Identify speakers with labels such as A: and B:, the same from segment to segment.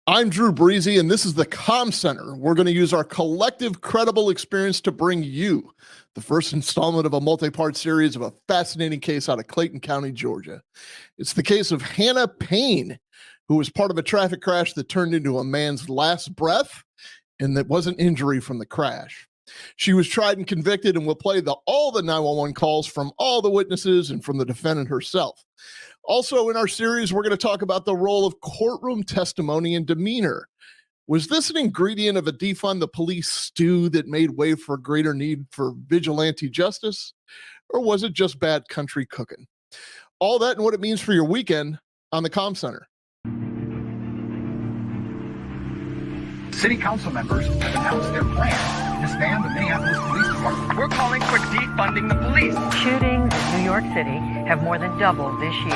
A: I'm Drew Breezy, and this is the Comm Center. We're going to use our collective credible experience to bring you the first installment of a multi-part series of a fascinating case out of Clayton County, Georgia. It's the case of Hannah Payne, who was part of a traffic crash that turned into a man's last breath, and that wasn't injury from the crash. She was tried and convicted, and we'll play all the 911 calls from all the witnesses and from the defendant herself. Also in our series, we're going to talk about the role of courtroom testimony and demeanor. Was this an ingredient of a defund the police stew that made way for a greater need for vigilante justice? Or was it just bad country cooking? All that and what it means for your weekend on the Comm Center.
B: City council members have announced their plan to disband the Minneapolis Police Department.
C: We're calling for defunding the police.
D: Shootings in New York City have more than doubled this year.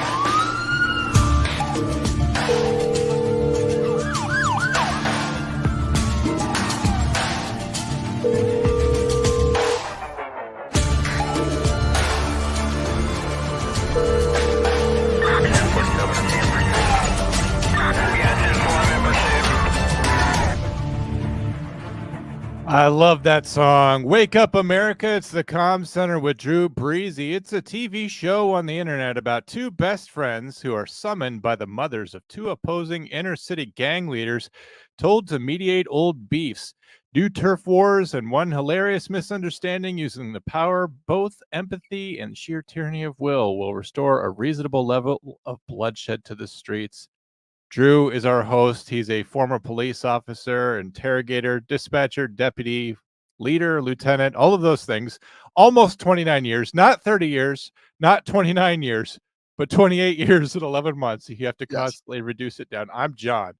E: I love that song. Wake Up America. It's the Comm Center with Drew Breezy. It's a TV show on the internet about two best friends who are summoned by the mothers of two opposing inner city gang leaders, told to mediate old beefs, do turf wars, and one hilarious misunderstanding using the power, both empathy and sheer tyranny of will restore a reasonable level of bloodshed to the streets. Drew is our host. He's a former police officer, interrogator, dispatcher, deputy, leader, lieutenant, all of those things. Almost 29 years, not 30 years, not 29 years, but 28 years and 11 months. You have to constantly reduce it down. I'm John.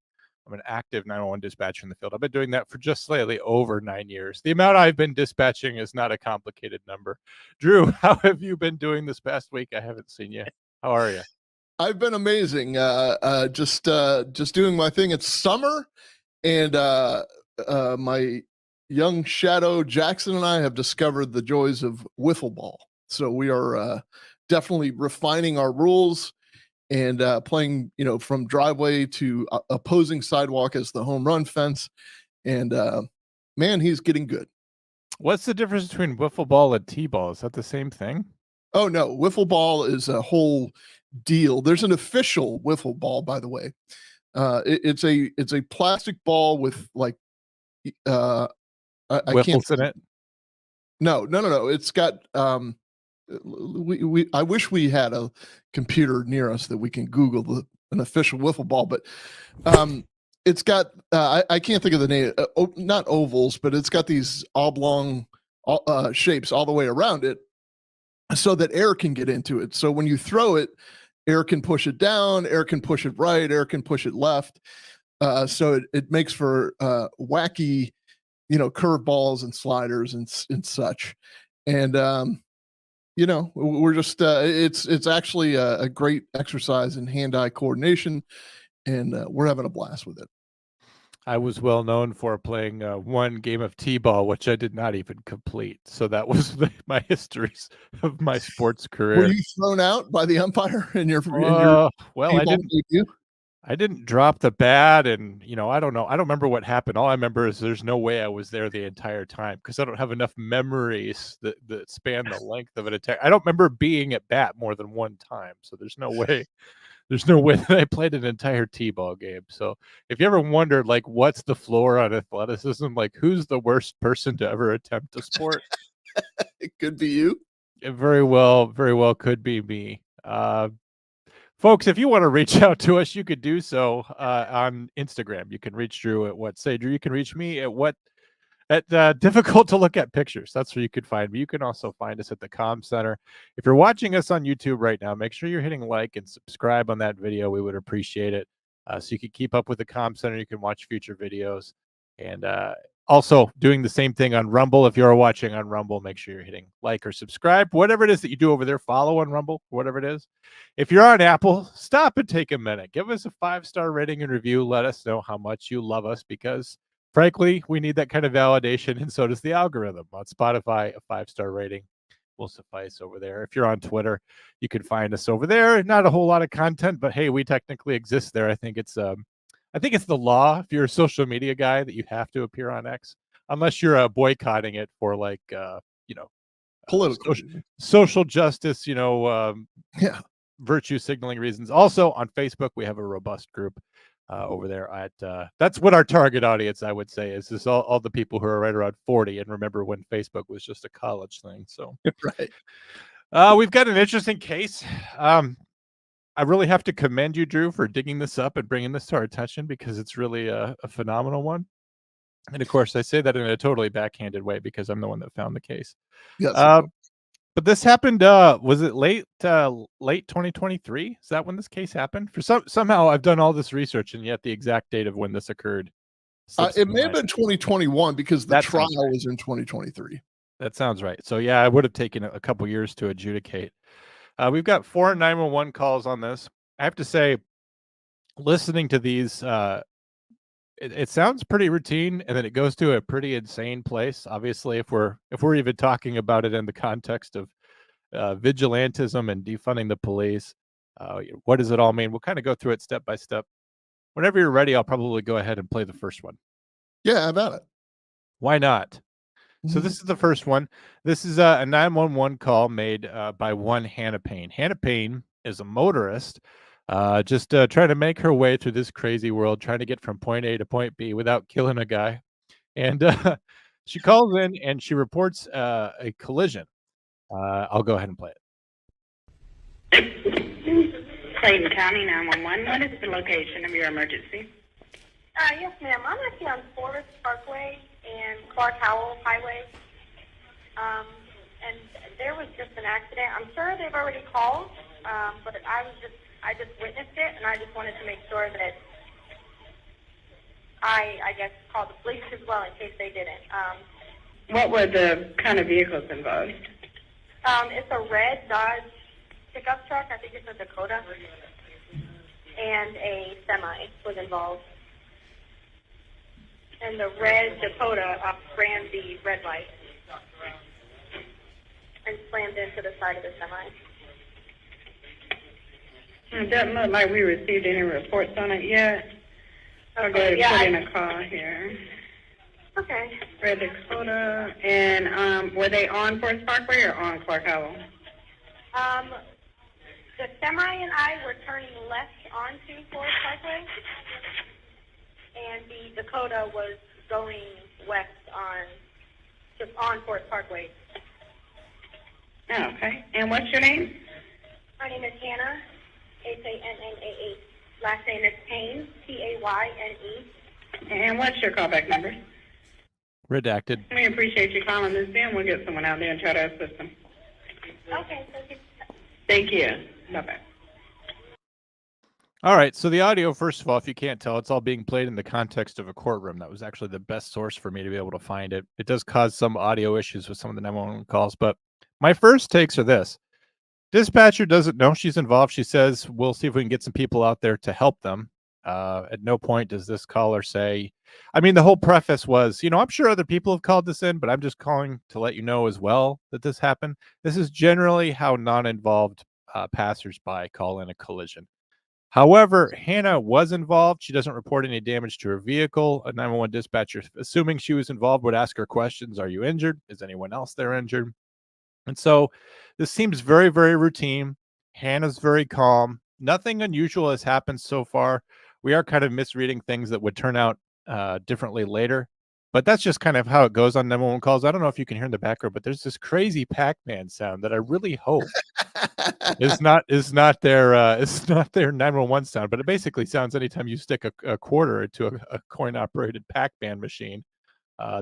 E: I'm an active 911 dispatcher in the field. I've been doing that for just slightly over 9 years. The amount I've been dispatching is not a complicated number. Drew, how have you been doing this past week? I haven't seen you. How are you?
A: I've been amazing. Just doing my thing. It's summer, and my young shadow Jackson and I have discovered the joys of wiffle ball. So we are definitely refining our rules and playing, from driveway to opposing sidewalk as the home run fence. And man, he's getting good.
E: What's the difference between wiffle ball and t-ball? Is that the same thing?
A: Oh no, wiffle ball is a whole deal. There's an official wiffle ball, by the way. It's a plastic ball with like I
E: wiffles in it.
A: No. It's got I wish we had a computer near us that we can Google an official wiffle ball, but it's got I can't think of the name. Not ovals, but it's got these oblong shapes all the way around it, so that air can get into it. So when you throw it, air can push it down, air can push it right, air can push it left. So it makes for wacky, curveballs and sliders and such. And we're just it's actually a great exercise in hand-eye coordination, and we're having a blast with it.
E: I was well known for playing one game of t-ball, which I did not even complete. So that was my histories of my sports career.
A: Were you thrown out by the umpire in your
E: well, I didn't drop the bat, and I don't know. I don't remember what happened. All I remember is there's no way I was there the entire time because I don't have enough memories that span the length of an attack. I don't remember being at bat more than one time, so there's no way. There's no way that I played an entire t-ball game. So if you ever wondered, like, what's the floor on athleticism? Like, who's the worst person to ever attempt a sport?
A: It could be you.
E: It very well could be me. Folks, if you want to reach out to us, you could do so on Instagram. You can reach Drew at what? Say, Drew, you can reach me at what? At difficult to look at pictures. That's where you could find me. You can also find us at the Comm Center. If you're watching us on YouTube right now, make sure you're hitting like and subscribe on that video. We would appreciate it. So you can keep up with the Comm Center. You can watch future videos. And also doing the same thing on Rumble. If you're watching on Rumble, make sure you're hitting like or subscribe. Whatever it is that you do over there, follow on Rumble, whatever it is. If you're on Apple, stop and take a minute. Give us a 5-star rating and review. Let us know how much you love us, because frankly, we need that kind of validation, and so does the algorithm. On Spotify, a 5-star rating will suffice over there. If you're on Twitter, you can find us over there. Not a whole lot of content, but hey, we technically exist there. I think it's I think it's the law if you're a social media guy that you have to appear on X, unless you're boycotting it for like
A: Political.
E: social justice,
A: Yeah.
E: virtue signaling reasons. Also on Facebook, we have a robust group over there. That's what our target audience, I would say, is all the people who are right around 40 and remember when Facebook was just a college thing. So
A: Right.
E: we've got an interesting case. I really have to commend you, Drew, for digging this up and bringing this to our attention because it's really a phenomenal one. And of course, I say that in a totally backhanded way because I'm the one that found the case.
A: Yes.
E: But this happened. Was it late 2023? Is that when this case happened? For somehow I've done all this research and yet the exact date of when this occurred.
A: It may have been 2021 because the trial
E: right.
A: was in 2023.
E: That sounds right. So yeah, it would have taken a couple years to adjudicate. We've got 4 911 calls on this. I have to say, listening to these, it sounds pretty routine, and then it goes to a pretty insane place. Obviously, if we're even talking about it in the context of vigilantism and defunding the police, what does it all mean? We'll kind of go through it step by step. Whenever you're ready, I'll probably go ahead and play the first one.
A: Yeah, how about it?
E: Why not? So this is the first one. This is a 911 call made by one Hannah Payne. Hannah Payne is a motorist, just trying to make her way through this crazy world, trying to get from point A to point B without killing a guy. And she calls in and she reports a collision. I'll go ahead and play
F: it. Clayton County 911. What is the location of your emergency?
G: Yes, ma'am. I'm actually on Forest Parkway and Clark Howell Highway. And there was just an accident. I'm sure they've already called, but I just witnessed it, and I just wanted to make sure that I guess call the police as well in case they didn't.
F: What were the kind of vehicles involved?
G: It's a red Dodge pickup truck. I think it's a Dakota, and a semi was involved. And the red Dakota ran the red light and slammed into the side of the semi.
F: It doesn't look like we received any reports on it yet. I'll go ahead and put in a call here.
G: Okay.
F: Red Dakota. And were they on Forest Parkway or on Clark Howell?
G: The semi and I were turning left onto Forest Parkway, and the Dakota was going west on Forest Parkway.
F: Oh, okay. And what's your name?
G: My name is Hannah, Hannah. Last name is Payne, Payne.
F: And what's your callback number?
E: Redacted.
F: We appreciate you calling this in. We'll get someone out there and try to assist them.
G: Okay, thank you.
F: Thank you. Bye-bye.
E: All right. So the audio, first of all, if you can't tell, it's all being played in the context of a courtroom. That was actually the best source for me to be able to find it. It does cause some audio issues with some of the 911 calls, but my first takes are this. Dispatcher doesn't know she's involved. She says, we'll see if we can get some people out there to help them. At no point does this caller say, I mean, the whole preface was, I'm sure other people have called this in, but I'm just calling to let you know as well that this happened. This is generally how non-involved passersby call in a collision. However, Hannah was involved. She doesn't report any damage to her vehicle. A 911 dispatcher, assuming she was involved, would ask her questions. Are you injured? Is anyone else there injured? And so this seems very, very routine. Hannah's very calm. Nothing unusual has happened so far. We are kind of misreading things that would turn out differently later. But that's just kind of how it goes on 911 calls. I don't know if you can hear in the background, but there's this crazy Pac-Man sound that I really hope is not their 911 sound. But it basically sounds anytime you stick a quarter into a coin-operated Pac-Man machine.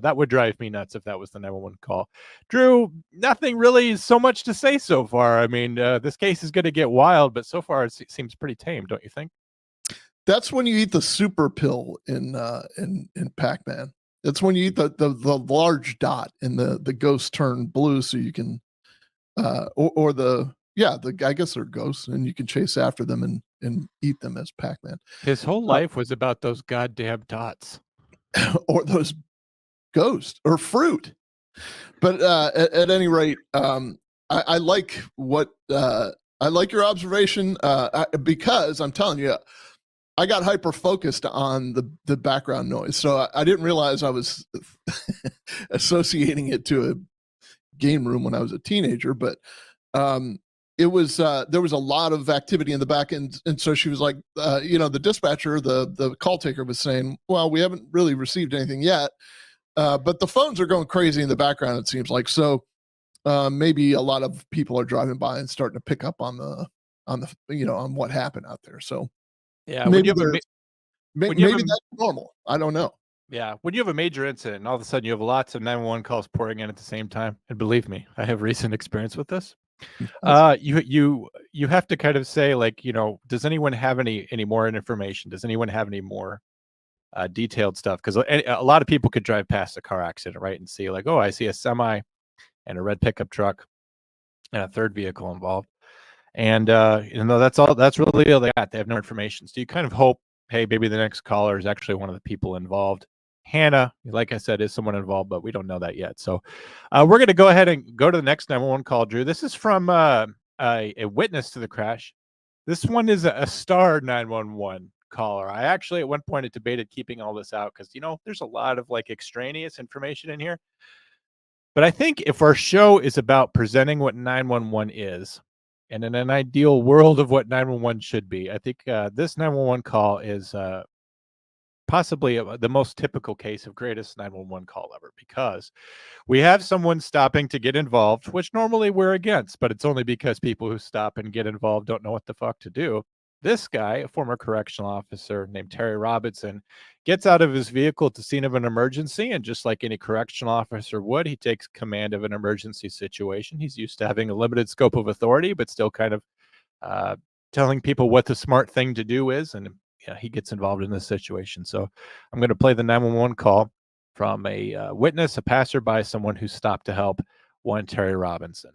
E: That would drive me nuts if that was the 911 call. Drew, nothing really so much to say so far. I mean, this case is going to get wild, but so far it seems pretty tame, don't you think?
A: That's when you eat the super pill in Pac-Man. That's when you eat the large dot and the ghosts turn blue, so you can I guess they're ghosts, and you can chase after them and eat them as Pac-Man. His
E: whole life was about those goddamn dots,
A: or those ghosts or fruit. But at any rate, I like what I like your observation because I'm telling you, I got hyper focused on the background noise, so I didn't realize I was associating it to a game room when I was a teenager. But it was there was a lot of activity in the back end, and so she was like, the dispatcher, the call taker was saying, "Well, we haven't really received anything yet, but the phones are going crazy in the background. It seems like so." Maybe a lot of people are driving by and starting to pick up on on what happened out there. So
E: Yeah,
A: maybe
E: when you have
A: maybe
E: a-
A: that's normal. I don't know.
E: yeah, when you have a major incident and all of a sudden you have lots of 911 calls pouring in at the same time, and believe me, I have recent experience with this. You have to kind of say, like, does anyone have any more information? Does anyone have any more detailed stuff? Because a lot of people could drive past a car accident, right, and see like, oh, I see a semi and a red pickup truck and a third vehicle involved. And that's really all they got. They have no information. So you kind of hope, hey, maybe the next caller is actually one of the people involved. Hannah, like I said, is someone involved, but we don't know that yet. So we're going to go ahead and go to the next 911 call, Drew. This is from a witness to the crash. This one is a star 911 caller. I actually at one point had debated keeping all this out because, there's a lot of like extraneous information in here. But I think if our show is about presenting what 911 is, and in an ideal world of what 911 should be, I think this 911 call is possibly the most typical case of greatest 911 call ever, because we have someone stopping to get involved, which normally we're against, but it's only because people who stop and get involved don't know what the fuck to do. This guy, a former correctional officer named Terry Robinson, gets out of his vehicle at the scene of an emergency, and just like any correctional officer would, he takes command of an emergency situation. He's used to having a limited scope of authority, but still kind of telling people what the smart thing to do is, and he gets involved in this situation. So I'm going to play the 911 call from a witness, a passerby, someone who stopped to help one Terry Robinson.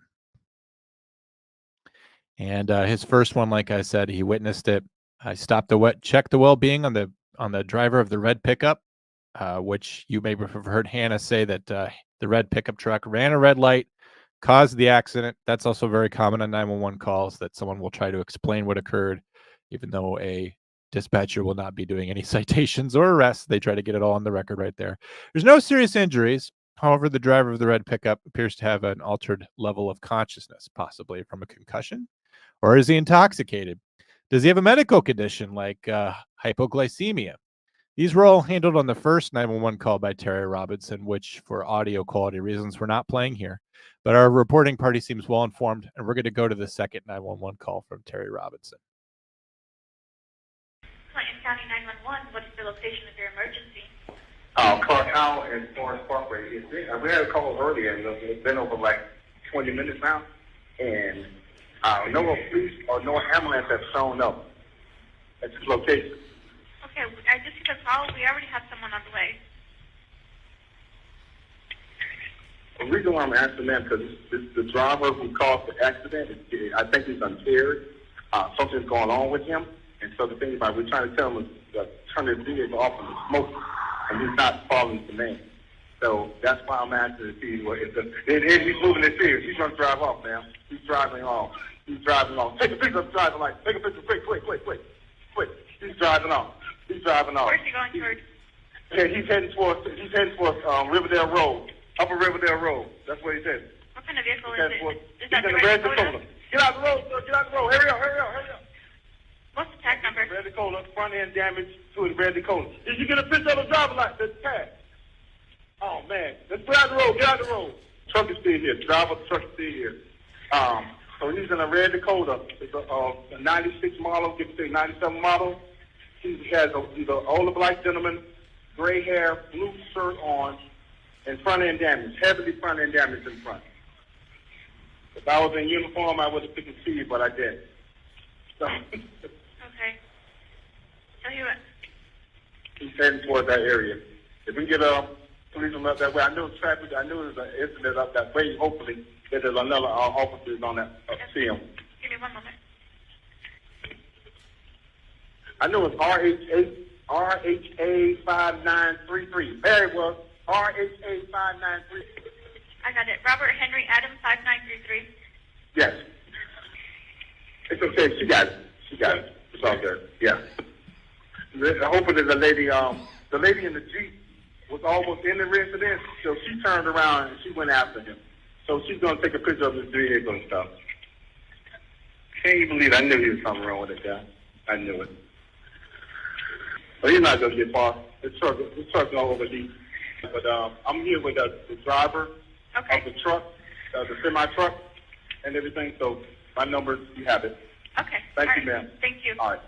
E: And his first one, like I said, he witnessed it. I stopped to check the well-being on the driver of the red pickup, which you may have heard Hannah say that the red pickup truck ran a red light, caused the accident. That's also very common on 911 calls, that someone will try to explain what occurred, even though a dispatcher will not be doing any citations or arrests. They try to get it all on the record right there. There's no serious injuries. However, the driver of the red pickup appears to have an altered level of consciousness, possibly from a concussion. Or is he intoxicated? Does he have a medical condition like hypoglycemia? These were all handled on the first 911 call by Terry Robinson, which for audio quality reasons we're not playing here. But our reporting party seems well informed, and we're going to go to the second 911 call from Terry Robinson.
G: Clinton County 911, what is the location of your emergency?
B: Clark Howell and Forest Parkway. We had a call earlier, and it's been over like 20 minutes now, and no police or no ambulance have shown up at this location.
G: Okay, I just see the call. We already have someone on the way.
B: The reason why I'm asking that, because the driver who caused the accident, I think he's impaired. Something's going on with him. And so the thing about we're trying to tell him to turn his vehicle off from the smoke, and he's not following command. So that's why I'm asking to see what is he's moving his ears. He's going to drive off, man. He's driving off. He's driving off. Take a picture of the driving light. Take a picture quick. He's driving off.
G: Where's he going towards?
B: Yeah, he's heading towards Riverdale Road. Upper Riverdale Road. That's where he's heading.
G: What kind of vehicle is it? Is
B: He's
G: that
B: in
G: the
B: the
G: red
B: red Dakota. Get out the road, sir. Get out the road. Hurry up.
G: What's the tag number?
B: Red Dakota, front end damage to his red Dakota. Did you get a picture of the driver light? That's tag. Oh, man. Let's get out the road. Get out the road. Truck is still here. Driver, truck is still here. So he's in a red Dakota. It's a 96 model, give me 97 model. He's an older black gentleman, gray hair, blue shirt on, and front end damage, heavily front end damage in front. If I was in uniform, I would have picked a C, but I didn't. So.
G: Okay. So
B: he's heading towards that area. If we can get policemen up that way, I know traffic. I knew there's an incident up that way. Hopefully, that there's another officers on that see him.
G: give me one moment.
B: I know it's RHA 5933. There it was. RHA 593.
G: I got it. Robert Henry Adams 5933.
B: Yes. It's okay. She got it. It's all good. Yeah. Hoping that the lady in the Jeep was almost in the residence, so she turned around and she went after him. So she's gonna take a picture of his vehicle and stuff. Can't you believe it? I knew he was something wrong with it, guy. I knew it. But he's not gonna get far. The truck's gonna overheat. But I'm here with the driver of the truck, the semi truck, and everything. So my numbers, you have it.
G: Okay.
B: Thank
G: All
B: you,
G: right.
B: ma'am.
G: Thank you.
B: All right.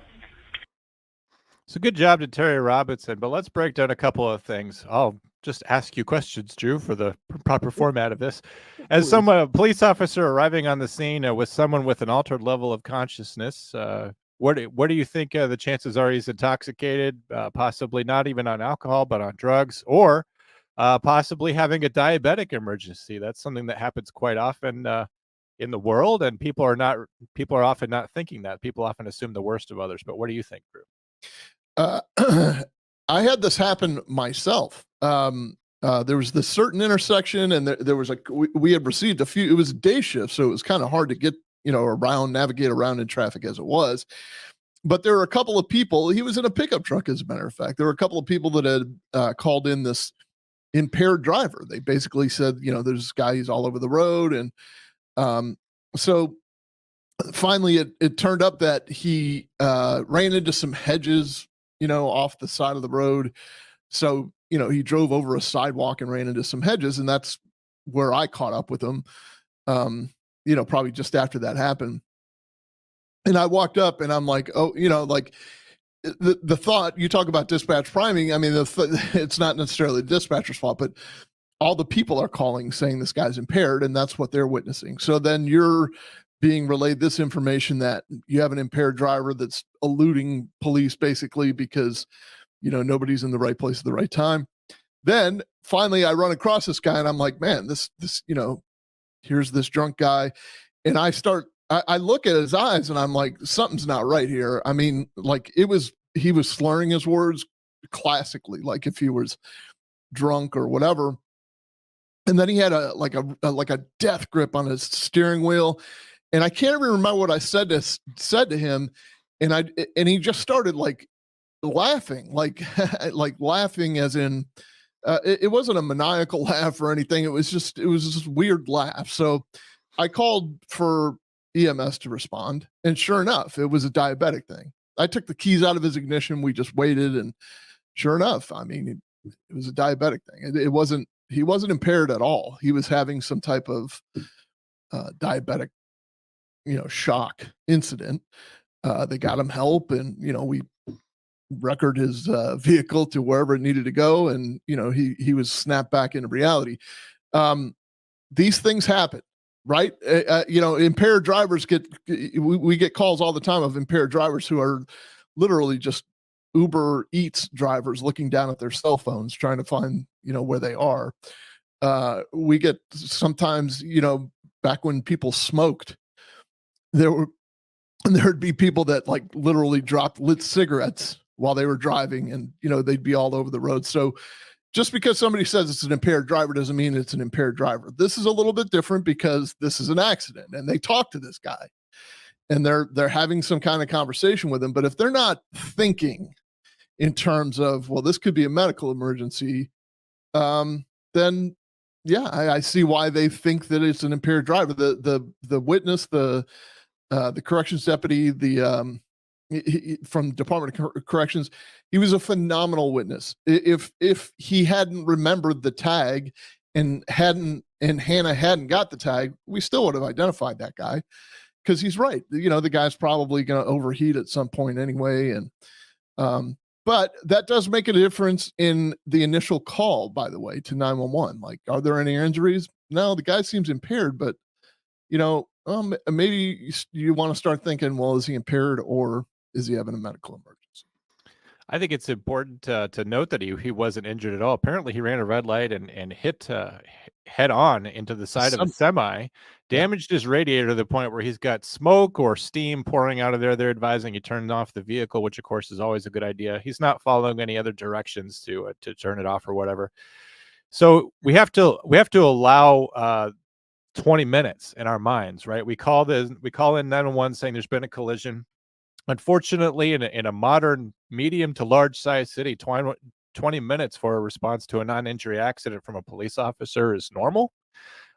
E: So good job to Terry Robinson, but let's break down a couple of things. I'll just ask you questions, Drew, for the proper format of this. As a police officer arriving on the scene with someone with an altered level of consciousness, what do you think the chances are he's intoxicated, possibly not even on alcohol, but on drugs, or possibly having a diabetic emergency? That's something that happens quite often in the world, and people are often not thinking that. People often assume the worst of others. But what do you think, Drew?
A: I had this happen myself. There was this certain intersection, and there was we had received a few. It was a day shift, so it was kind of hard to get navigate around in traffic as it was. But there were a couple of people. He was in a pickup truck, as a matter of fact. There were a couple of people that had called in this impaired driver. They basically said, there's this guy, he's all over the road, and so finally it turned up that he ran into some hedges off the side of the road. So he drove over a sidewalk and ran into some hedges, and that's where I caught up with him probably just after that happened. And I walked up and I'm like, oh, like the thought, you talk about dispatch priming. I mean, it's not necessarily the dispatcher's fault, but all the people are calling saying this guy's impaired, and that's what they're witnessing. So then you're being relayed this information that you have an impaired driver that's eluding police basically because, nobody's in the right place at the right time. Then finally I run across this guy and I'm like, man, this, here's this drunk guy. And I look at his eyes and I'm like, something's not right here. I mean, like he was slurring his words classically, like if he was drunk or whatever. And then he had a death grip on his steering wheel. And I can't even remember what I said to him. And he just started like laughing, like laughing as in, it wasn't a maniacal laugh or anything. It was just this weird laugh. So I called for EMS to respond, and sure enough, it was a diabetic thing. I took the keys out of his ignition. We just waited, and sure enough, I mean, it was a diabetic thing. He wasn't impaired at all. He was having some type of diabetic, shock incident. They got him help, and we record his vehicle to wherever it needed to go, and he was snapped back into reality. These things happen, right? Impaired drivers we get calls all the time of impaired drivers who are literally just Uber Eats drivers looking down at their cell phones trying to find where they are. We get sometimes back when people smoked, there'd be people that like literally dropped lit cigarettes while they were driving, and they'd be all over the road. So just because somebody says it's an impaired driver doesn't mean it's an impaired driver. This is a little bit different because this is an accident, and they talk to this guy and they're having some kind of conversation with him. But if they're not thinking in terms of, well, this could be a medical emergency, then yeah, I see why they think that it's an impaired driver. The witness, the corrections deputy, from Department of Corrections, he was a phenomenal witness. If he hadn't remembered the tag and Hannah hadn't got the tag, we still would have identified that guy, because he's right. The guy's probably going to overheat at some point anyway. And but that does make a difference in the initial call, by the way, to 911. Like, are there any injuries? No, the guy seems impaired, but maybe you want to start thinking, well, is he impaired or is he having a medical emergency?
E: I think it's important to note that he wasn't injured at all. Apparently, he ran a red light and hit head on into the side of a semi, damaged his radiator to the point where he's got smoke or steam pouring out of there. They're advising he turn off the vehicle, which of course is always a good idea. He's not following any other directions to turn it off or whatever. So we have to allow 20 minutes in our minds, right? We call in 911 saying there's been a collision. Unfortunately, in a modern medium to large size city, 20 minutes for a response to a non-injury accident from a police officer is normal.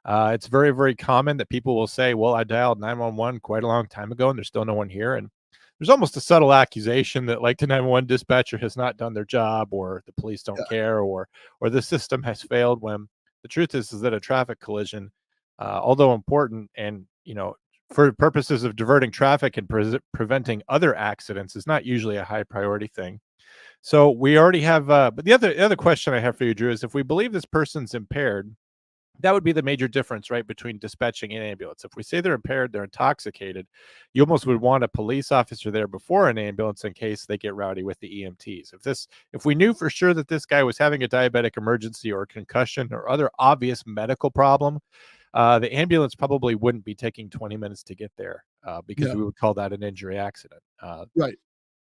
E: It's very, very common that people will say, well, I dialed 911 quite a long time ago and there's still no one here. And there's almost a subtle accusation that like the 911 dispatcher has not done their job, or the police don't care, or the system has failed, when the truth is that a traffic collision, although important and, for purposes of diverting traffic and preventing other accidents, is not usually a high priority thing. So we already have, but the other question I have for you, Drew, is if we believe this person's impaired, that would be the major difference, right, between dispatching an ambulance. If we say they're impaired, they're intoxicated, you almost would want a police officer there before an ambulance in case they get rowdy with the EMTs. If we knew for sure that this guy was having a diabetic emergency or a concussion or other obvious medical problem, the ambulance probably wouldn't be taking 20 minutes to get there, because we would call that an injury accident.
A: Right.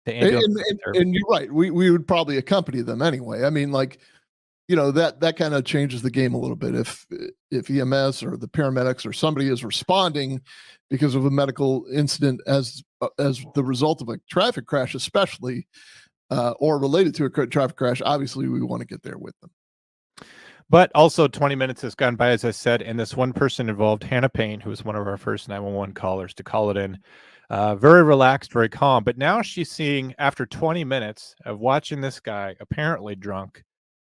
E: The ambulance
A: And you're right. We would probably accompany them anyway. I mean, like, that kind of changes the game a little bit. If EMS or the paramedics or somebody is responding because of a medical incident as the result of a traffic crash, especially, or related to a traffic crash, obviously we want to get there with them.
E: But also 20 minutes has gone by, as I said, and this one person involved, Hannah Payne, who was one of our first 911 callers to call it in, very relaxed, very calm. But now she's seeing, after 20 minutes of watching this guy apparently drunk,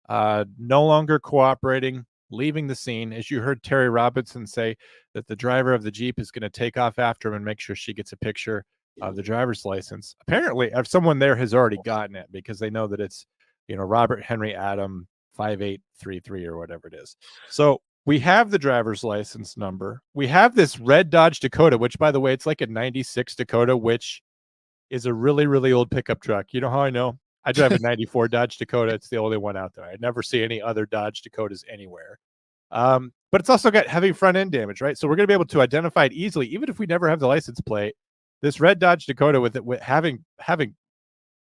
E: no longer cooperating, leaving the scene. As you heard Terry Robinson say, that the driver of the Jeep is going to take off after him and make sure she gets a picture of the driver's license. Apparently, if someone there has already gotten it, because they know that it's, Robert Henry Adam 5833 or whatever it is. So we have the driver's license number. We have this red Dodge Dakota, which, by the way, it's like a 96 Dakota, which is a really, really old pickup truck. You know how I know? I drive a 94 Dodge Dakota. It's the only one out there. I never see any other Dodge Dakotas anywhere. But it's also got heavy front end damage, right? So we're going to be able to identify it easily, even if we never have the license plate. This red Dodge Dakota, with having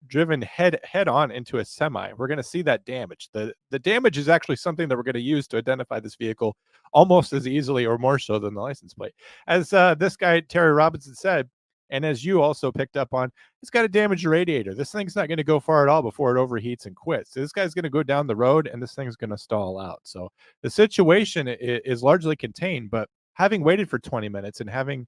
E: driven head on into a semi, we're going to see that damage. The damage is actually something that we're going to use to identify this vehicle almost as easily or more so than the license plate. As this guy, Terry Robinson, said, and as you also picked up on, it's got a damaged radiator. This thing's not going to go far at all before it overheats and quits. So this guy's going to go down the road and this thing's going to stall out. So the situation is largely contained, but having waited for 20 minutes and having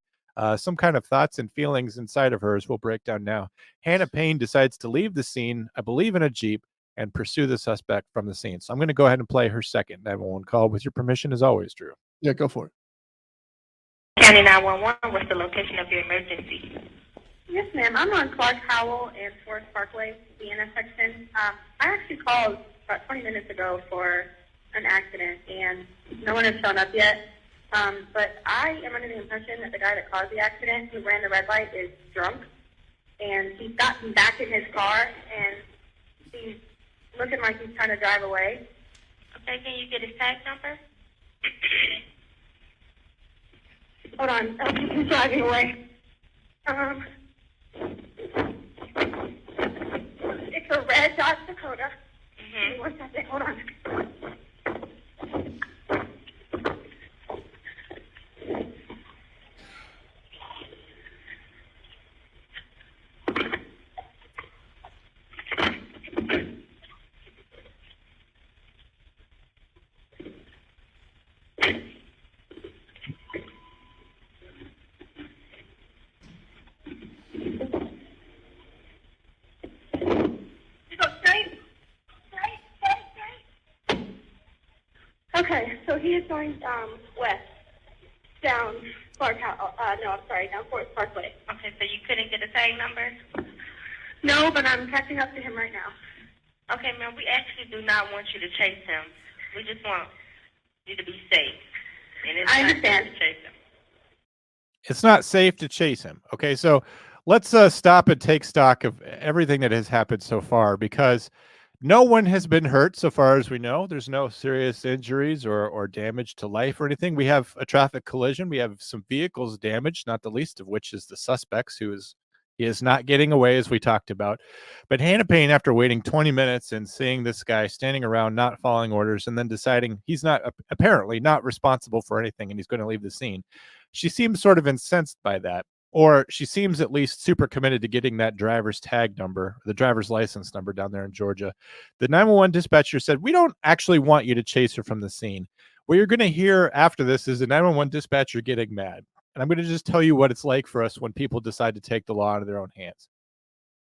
E: some kind of thoughts and feelings inside of her, as we'll break down now, Hannah Payne decides to leave the scene, I believe in a Jeep, and pursue the suspect from the scene. So I'm going to go ahead and play her second 911 call with your permission, as always, Drew.
A: Yeah, go for it.
G: County 911, what's the location of your emergency? Yes, ma'am. I'm on Clark Howell and Forest Parkway, the intersection. I actually called about 20 minutes ago for an accident, and no one has shown up yet. But I am under the impression that the guy that caused the accident, who ran the red light, is drunk, and he's gotten back in his car, and he's looking like he's trying to drive away. Okay, can you get his tag number? Hold on, he's driving away. It's a red Dodge Dakota. Mm-hmm. One second, hold on. Okay, so he is going west, down down Forest Parkway. Okay, so you couldn't get a tag number? No, but I'm catching up to him right now. Okay, ma'am, we actually do not want you to chase him. We just want you to be safe. And I understand. To chase him.
E: It's not safe to chase him. Okay, so let's stop and take stock of everything that has happened so far, because no one has been hurt so far as we know. There's no serious injuries or damage to life or anything. We have a traffic collision. We have some vehicles damaged, not the least of which is the suspect's, he is not getting away, as we talked about. But Hannah Payne, after waiting 20 minutes and seeing this guy standing around not following orders and then deciding he's not apparently not responsible for anything and he's going to leave the scene, she seems sort of incensed by that. or she seems at least super committed to getting that driver's tag number, the driver's license number down there in Georgia. The 911 dispatcher said, "We don't actually want you to chase her from the scene." What you're going to hear after this is the 911 dispatcher getting mad. And I'm going to just tell you what it's like for us when people decide to take the law into their own hands.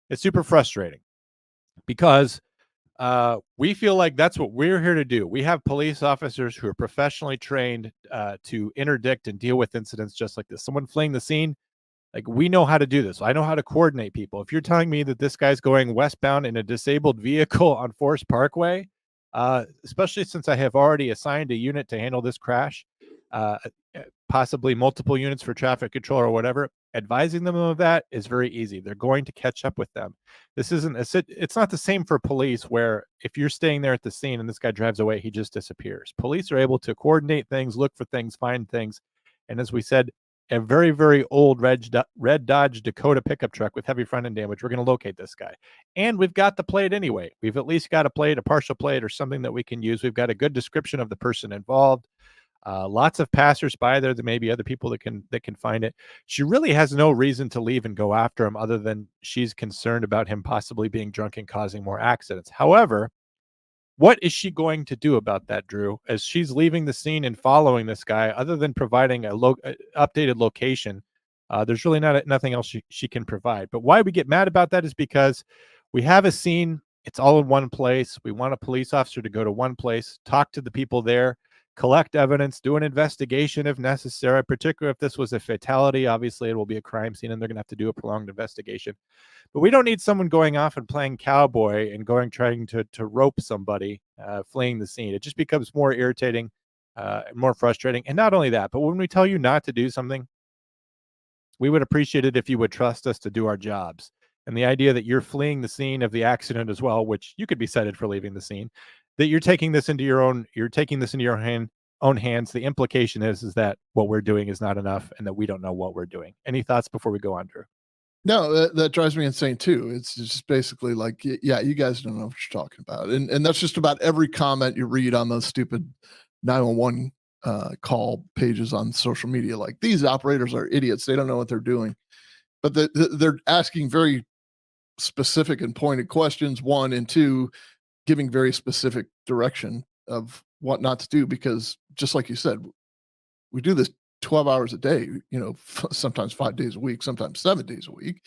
E: It's super frustrating because we feel like that's what we're here to do. We have police officers who are professionally trained to interdict and deal with incidents just like this. Someone fleeing the scene, like, we know how to do this. I know how to coordinate people. If you're telling me that this guy's going westbound in a disabled vehicle on Forest Parkway, especially since I have already assigned a unit to handle this crash, possibly multiple units for traffic control or whatever, advising them of that is very easy. They're going to catch up with them. This isn't it's not the same for police, where if you're staying there at the scene and this guy drives away, he just disappears. Police are able to coordinate things, look for things, find things. And as we said, a very, very old red Dodge Dakota pickup truck with heavy front end damage, we're going to locate this guy. And we've got the plate anyway. We've at least got a plate, a partial plate, or something that we can use. We've got a good description of the person involved. Lots of passersby there. There may be other people that can find it. She really has no reason to leave and go after him other than she's concerned about him possibly being drunk and causing more accidents. However, what is she going to do about that, Drew, as she's leaving the scene and following this guy, other than providing a updated location? There's really nothing else she can provide. But why we get mad about that is because we have a scene. It's all in one place. We want a police officer to go to one place, talk to the people there, collect evidence, do an investigation if necessary, particularly if this was a fatality. Obviously, it will be a crime scene, and they're going to have to do a prolonged investigation. But we don't need someone going off and playing cowboy and trying to rope somebody fleeing the scene. It just becomes more irritating, more frustrating. And not only that, but when we tell you not to do something, we would appreciate it if you would trust us to do our jobs. And the idea that you're fleeing the scene of the accident as well, which you could be cited for leaving the scene, that you're taking this into your own own hands. The implication is that what we're doing is not enough and that we don't know what we're doing. Any thoughts before we go on, Drew?
A: No, that drives me insane too. It's just basically like, yeah, you guys don't know what you're talking about. And that's just about every comment you read on those stupid 911 call pages on social media. Like, these operators are idiots. They don't know what they're doing. But they're asking very specific and pointed questions, one, and two, giving very specific direction of what not to do, because just like you said, we do this 12 hours a day, sometimes 5 days a week, sometimes 7 days a week.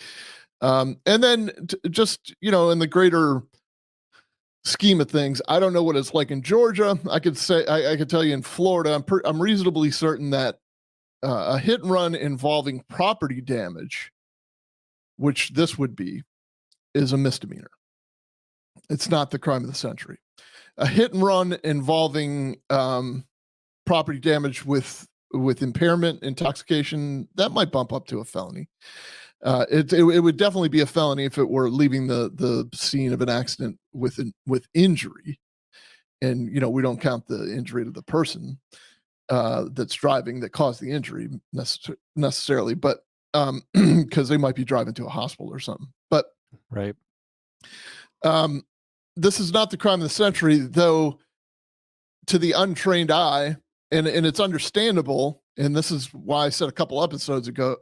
A: And then just, in the greater scheme of things, I don't know what it's like in Georgia. I could tell you in Florida, I'm reasonably certain that a hit and run involving property damage, which this would be, is a misdemeanor. It's not the crime of the century. A hit and run involving property damage with impairment, intoxication, that might bump up to a felony. It would definitely be a felony if it were leaving the scene of an accident with injury, and we don't count the injury to the person that's driving that caused the injury necessarily, but because they might be driving to a hospital or something. But
E: right.
A: This is not the crime of the century, though, to the untrained eye, and it's understandable. And this is why I said a couple episodes ago,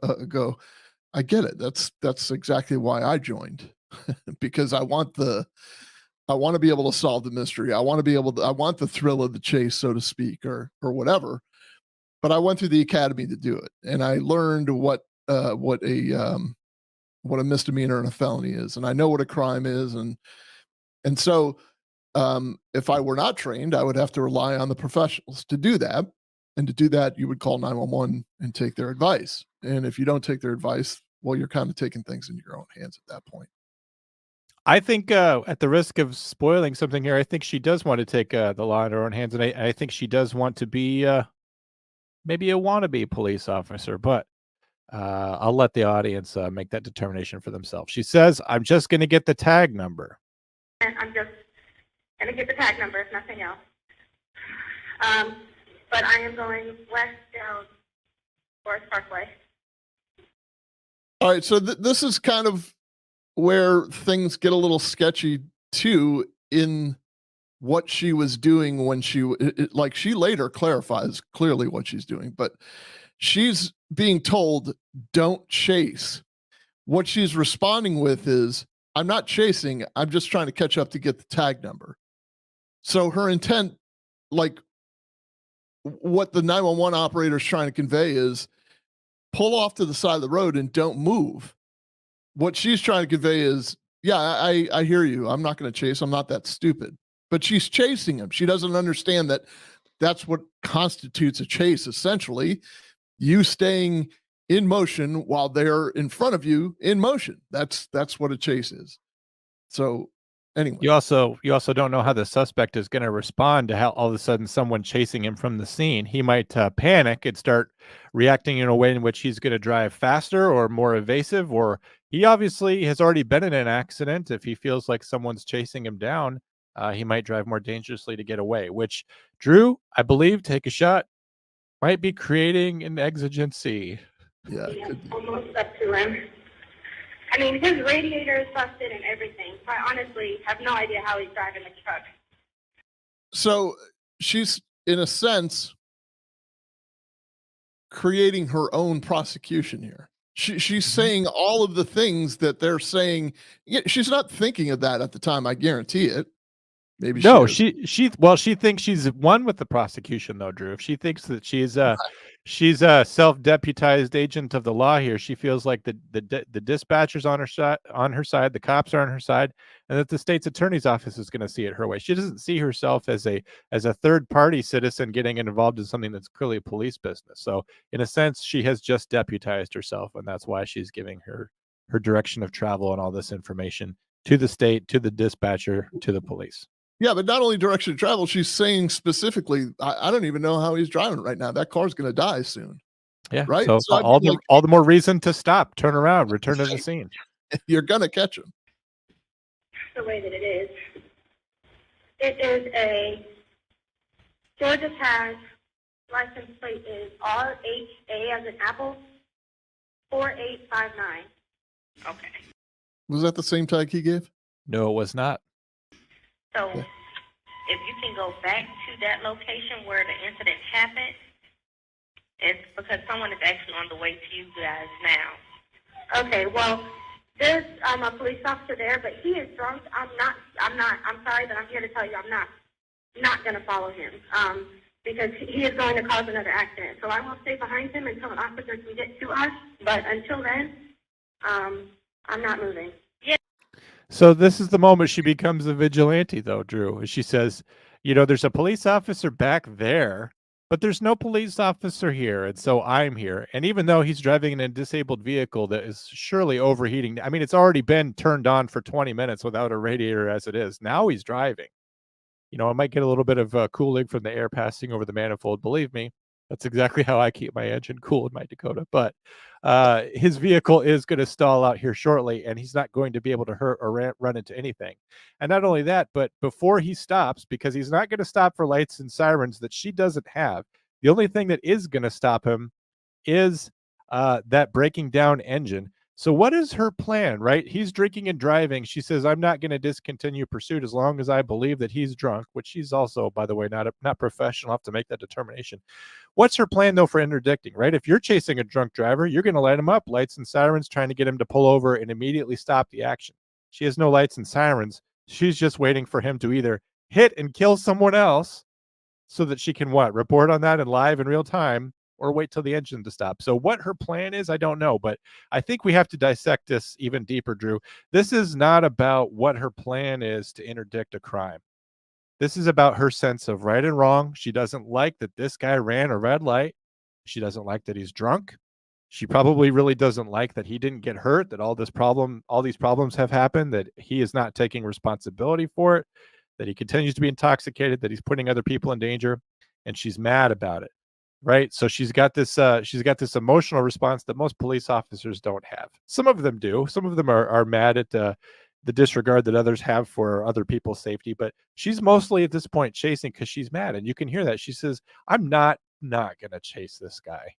A: I get it. That's exactly why I joined, because I want to be able to solve the mystery. I want the thrill of the chase, so to speak, or whatever. But I went through the academy to do it, and I learned what a misdemeanor and a felony is, and I know what a crime is, and so if I were not trained, I would have to rely on the professionals to do that. And to do that, you would call 911 and take their advice. And if you don't take their advice, well, you're kind of taking things into your own hands at that point.
E: I think at the risk of spoiling something here, I think she does want to take the law in her own hands. And I think she does want to be maybe a wannabe police officer. But I'll let the audience make that determination for themselves. She says, "I'm just going to get the tag number."
G: And I'm just going to get the tag number, if nothing else. But I am going west down Forest Parkway.
A: All right, so this is kind of where things get a little sketchy too, in what she was doing when she later clarifies clearly what she's doing, but she's being told, don't chase. What she's responding with is, I'm not chasing, I'm just trying to catch up to get the tag number. So her intent, like what the 911 operator is trying to convey is, pull off to the side of the road and don't move. What she's trying to convey is, yeah, I hear you. I'm not going to chase. I'm not that stupid. But she's chasing him. She doesn't understand that that's what constitutes a chase, essentially. You staying in motion while they're in front of you in motion. That's what a chase is. So anyway.
E: You also don't know how the suspect is going to respond to how all of a sudden someone chasing him from the scene. He might panic and start reacting in a way in which he's going to drive faster or more evasive, or he obviously has already been in an accident. If he feels like someone's chasing him down, he might drive more dangerously to get away, which, Drew, I believe, take a shot, might be creating an exigency.
A: Yeah,
F: almost up to him. I mean, his radiator is busted and everything. So I honestly have no idea how he's driving the truck.
A: So she's, in a sense, creating her own prosecution here. She's saying all of the things that they're saying. Yeah, she's not thinking of that at the time. I guarantee it. Maybe
E: no,
A: she
E: she thinks she's won with the prosecution, though, Drew. If she thinks that she's a self-deputized agent of the law here, she feels like the dispatcher's on her side, the cops are on her side, and that the state's attorney's office is going to see it her way. She doesn't see herself as a third-party citizen getting involved in something that's clearly a police business. So, in a sense, she has just deputized herself, and that's why she's giving her direction of travel and all this information to the state, to the dispatcher, to the police.
A: Yeah, but not only direction of travel, she's saying specifically, I don't even know how he's driving right now. That car's going to die soon.
E: Yeah,
A: right.
E: So all the more reason to stop, turn around, return to the scene.
A: You're going to catch him.
F: The way that it is a Georgia tag. License plate is RHA as in Apple 4859. Okay.
A: Was that the same tag he gave?
E: No, it was not.
G: So if you can go back to that location where the incident happened, it's because someone is actually on the way to you guys now.
F: Okay, well, there's a police officer there, but he is drunk. I'm sorry, but I'm here to tell you I'm not going to follow him because he is going to cause another accident. So I will stay behind him until an officer can get to us, but until then, I'm not moving.
E: So this is the moment she becomes a vigilante, though, Drew. She says, there's a police officer back there, but there's no police officer here, and so I'm here. And even though he's driving in a disabled vehicle that is surely overheating, I mean, it's already been turned on for 20 minutes without a radiator as it is. Now he's driving. It might get a little bit of cooling from the air passing over the manifold. Believe me, that's exactly how I keep my engine cool in my Dakota. But his vehicle is going to stall out here shortly, and he's not going to be able to hurt or run into anything. And not only that, but before he stops, because he's not going to stop for lights and sirens that she doesn't have, the only thing that is going to stop him is that breaking down engine. So what is her plan, right? He's drinking and driving. She says, I'm not going to discontinue pursuit as long as I believe that he's drunk, which she's also, by the way, not professional enough to make that determination. What's her plan, though, for interdicting, right? If you're chasing a drunk driver, you're going to light him up, lights and sirens, trying to get him to pull over and immediately stop the action. She has no lights and sirens. She's just waiting for him to either hit and kill someone else so that she can report on that in live in real time, or wait till the engine to stop. So what her plan is, I don't know, but I think we have to dissect this even deeper, Drew. This is not about what her plan is to interdict a crime. This is about her sense of right and wrong. She doesn't like that this guy ran a red light. She doesn't like that he's drunk. She probably really doesn't like that he didn't get hurt, that all these problems have happened, that he is not taking responsibility for it, that he continues to be intoxicated, that he's putting other people in danger, and she's mad about it. Right. So she's got this emotional response that most police officers don't have. Some of them do. Some of them are mad at the disregard that others have for other people's safety. But she's mostly at this point chasing because she's mad. And you can hear that. She says, I'm not going to chase this guy.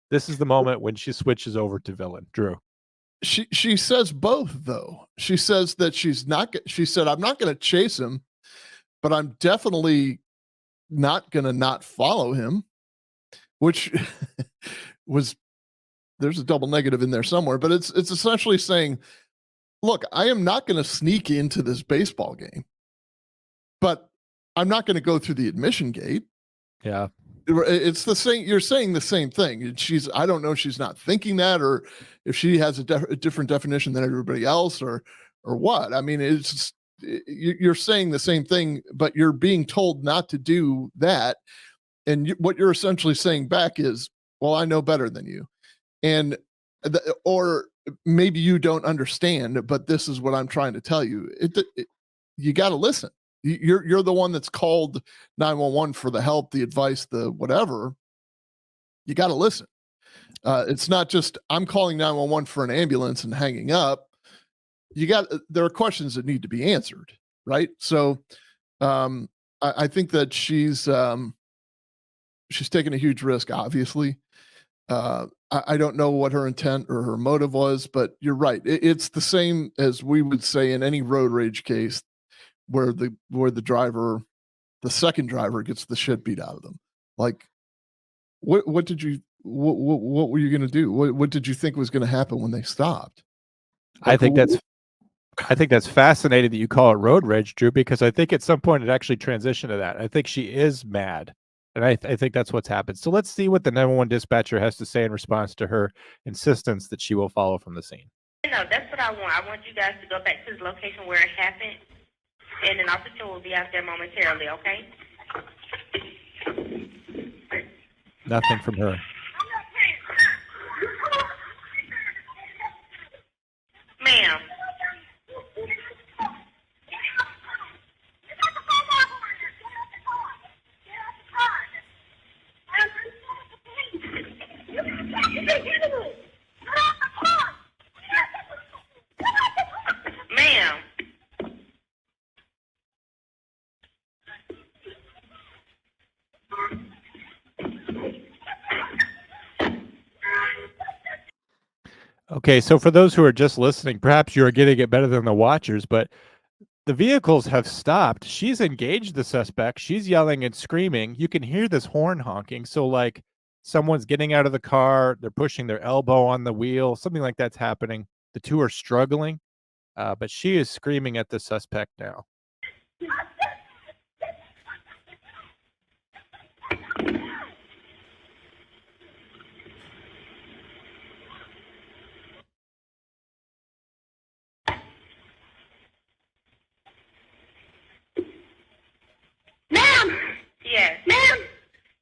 E: This is the moment when she switches over to villain. Drew.
A: She says both, though. She says that she said, I'm not going to chase him, but I'm definitely not going to not follow him. Which was there's a double negative in there somewhere, but it's essentially saying, look, I am not going to sneak into this baseball game, but I'm not going to go through the admission gate.
E: Yeah.
A: It's the same. You're saying the same thing. I don't know if she's not thinking that, or if she has a different definition than everybody else, or what. I mean, it's just, you're saying the same thing, but you're being told not to do that. And what you're essentially saying back is, well, I know better than you. And, or maybe you don't understand, but this is what I'm trying to tell you. You got to listen. You're the one that's called 911 for the help, the advice, the whatever. You got to listen. It's not just I'm calling 911 for an ambulance and hanging up. There are questions that need to be answered, right? So I think that she's taking a huge risk, obviously. I don't know what her intent or her motive was, but you're right. It's the same as we would say in any road rage case, where the second driver gets the shit beat out of them. Like, what were you going to do? What did you think was going to happen when they stopped?
E: I think that's fascinating that you call it road rage, Drew, because I think at some point it actually transitioned to that. I think she is mad, and I think that's what's happened. So let's see what the 911 dispatcher has to say in response to her insistence that she will follow from the scene.
F: No, that's what I want. I want you guys to go back to the location where it happened, and an officer will be out there momentarily, okay?
E: Nothing from her.
F: Ma'am. Ma'am.
E: Okay, so for those who are just listening, perhaps you're getting it better than the watchers, but the vehicles have stopped. She's engaged the suspect. She's yelling and screaming. You can hear this horn honking. So like someone's getting out of the car, they're pushing their elbow on the wheel, something like that's happening. The two are struggling, but she is screaming at the suspect now.
F: Ma'am! Yes. Ma'am!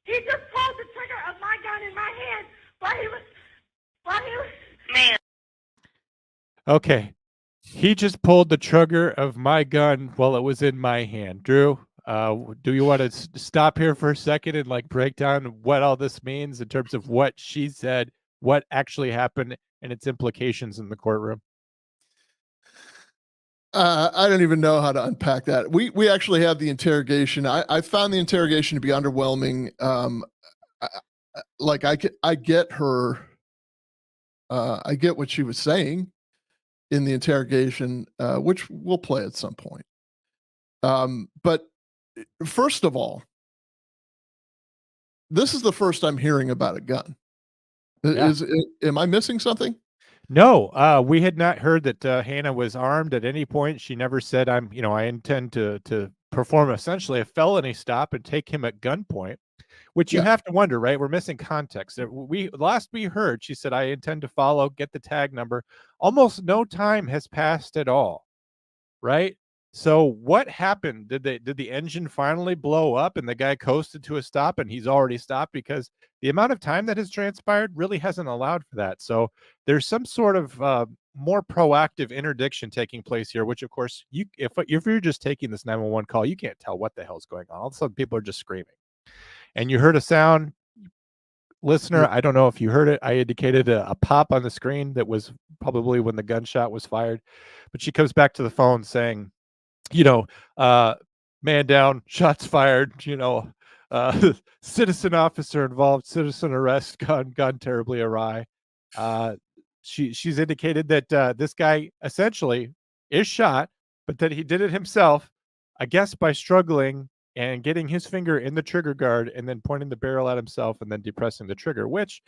F: He just pulled the trigger of my gun in my hand while he was... Ma'am.
E: Okay. He just pulled the trigger of my gun while it was in my hand. Drew, do you want to stop here for a second and like break down what all this means in terms of what she said, what actually happened, and its implications in the courtroom?
A: I don't even know how to unpack that. We actually have the interrogation. I found the interrogation to be underwhelming. I get her. I get what she was saying in the interrogation, which we'll play at some point. But first of all, this is the first I'm hearing about a gun.
E: Yeah.
A: Am I missing something?
E: No, we had not heard that Hannah was armed at any point. She never said, I intend to perform essentially a felony stop and take him at gunpoint, which you have to wonder, right? We're missing context. Last we heard, she said, I intend to follow, get the tag number. Almost no time has passed at all, right? So what happened? Did the engine finally blow up and the guy coasted to a stop and he's already stopped? Because the amount of time that has transpired really hasn't allowed for that. So there's some sort of more proactive interdiction taking place here, which of course, if you're just taking this 911 call, you can't tell what the hell's going on. All of a sudden people are just screaming. And you heard a sound. Listener, I don't know if you heard it. I indicated a pop on the screen that was probably when the gunshot was fired. But she comes back to the phone saying, man down, shots fired, citizen officer involved, citizen arrest, gone terribly awry. She's indicated that this guy essentially is shot, but that he did it himself, I guess by struggling and getting his finger in the trigger guard and then pointing the barrel at himself and then depressing the trigger, which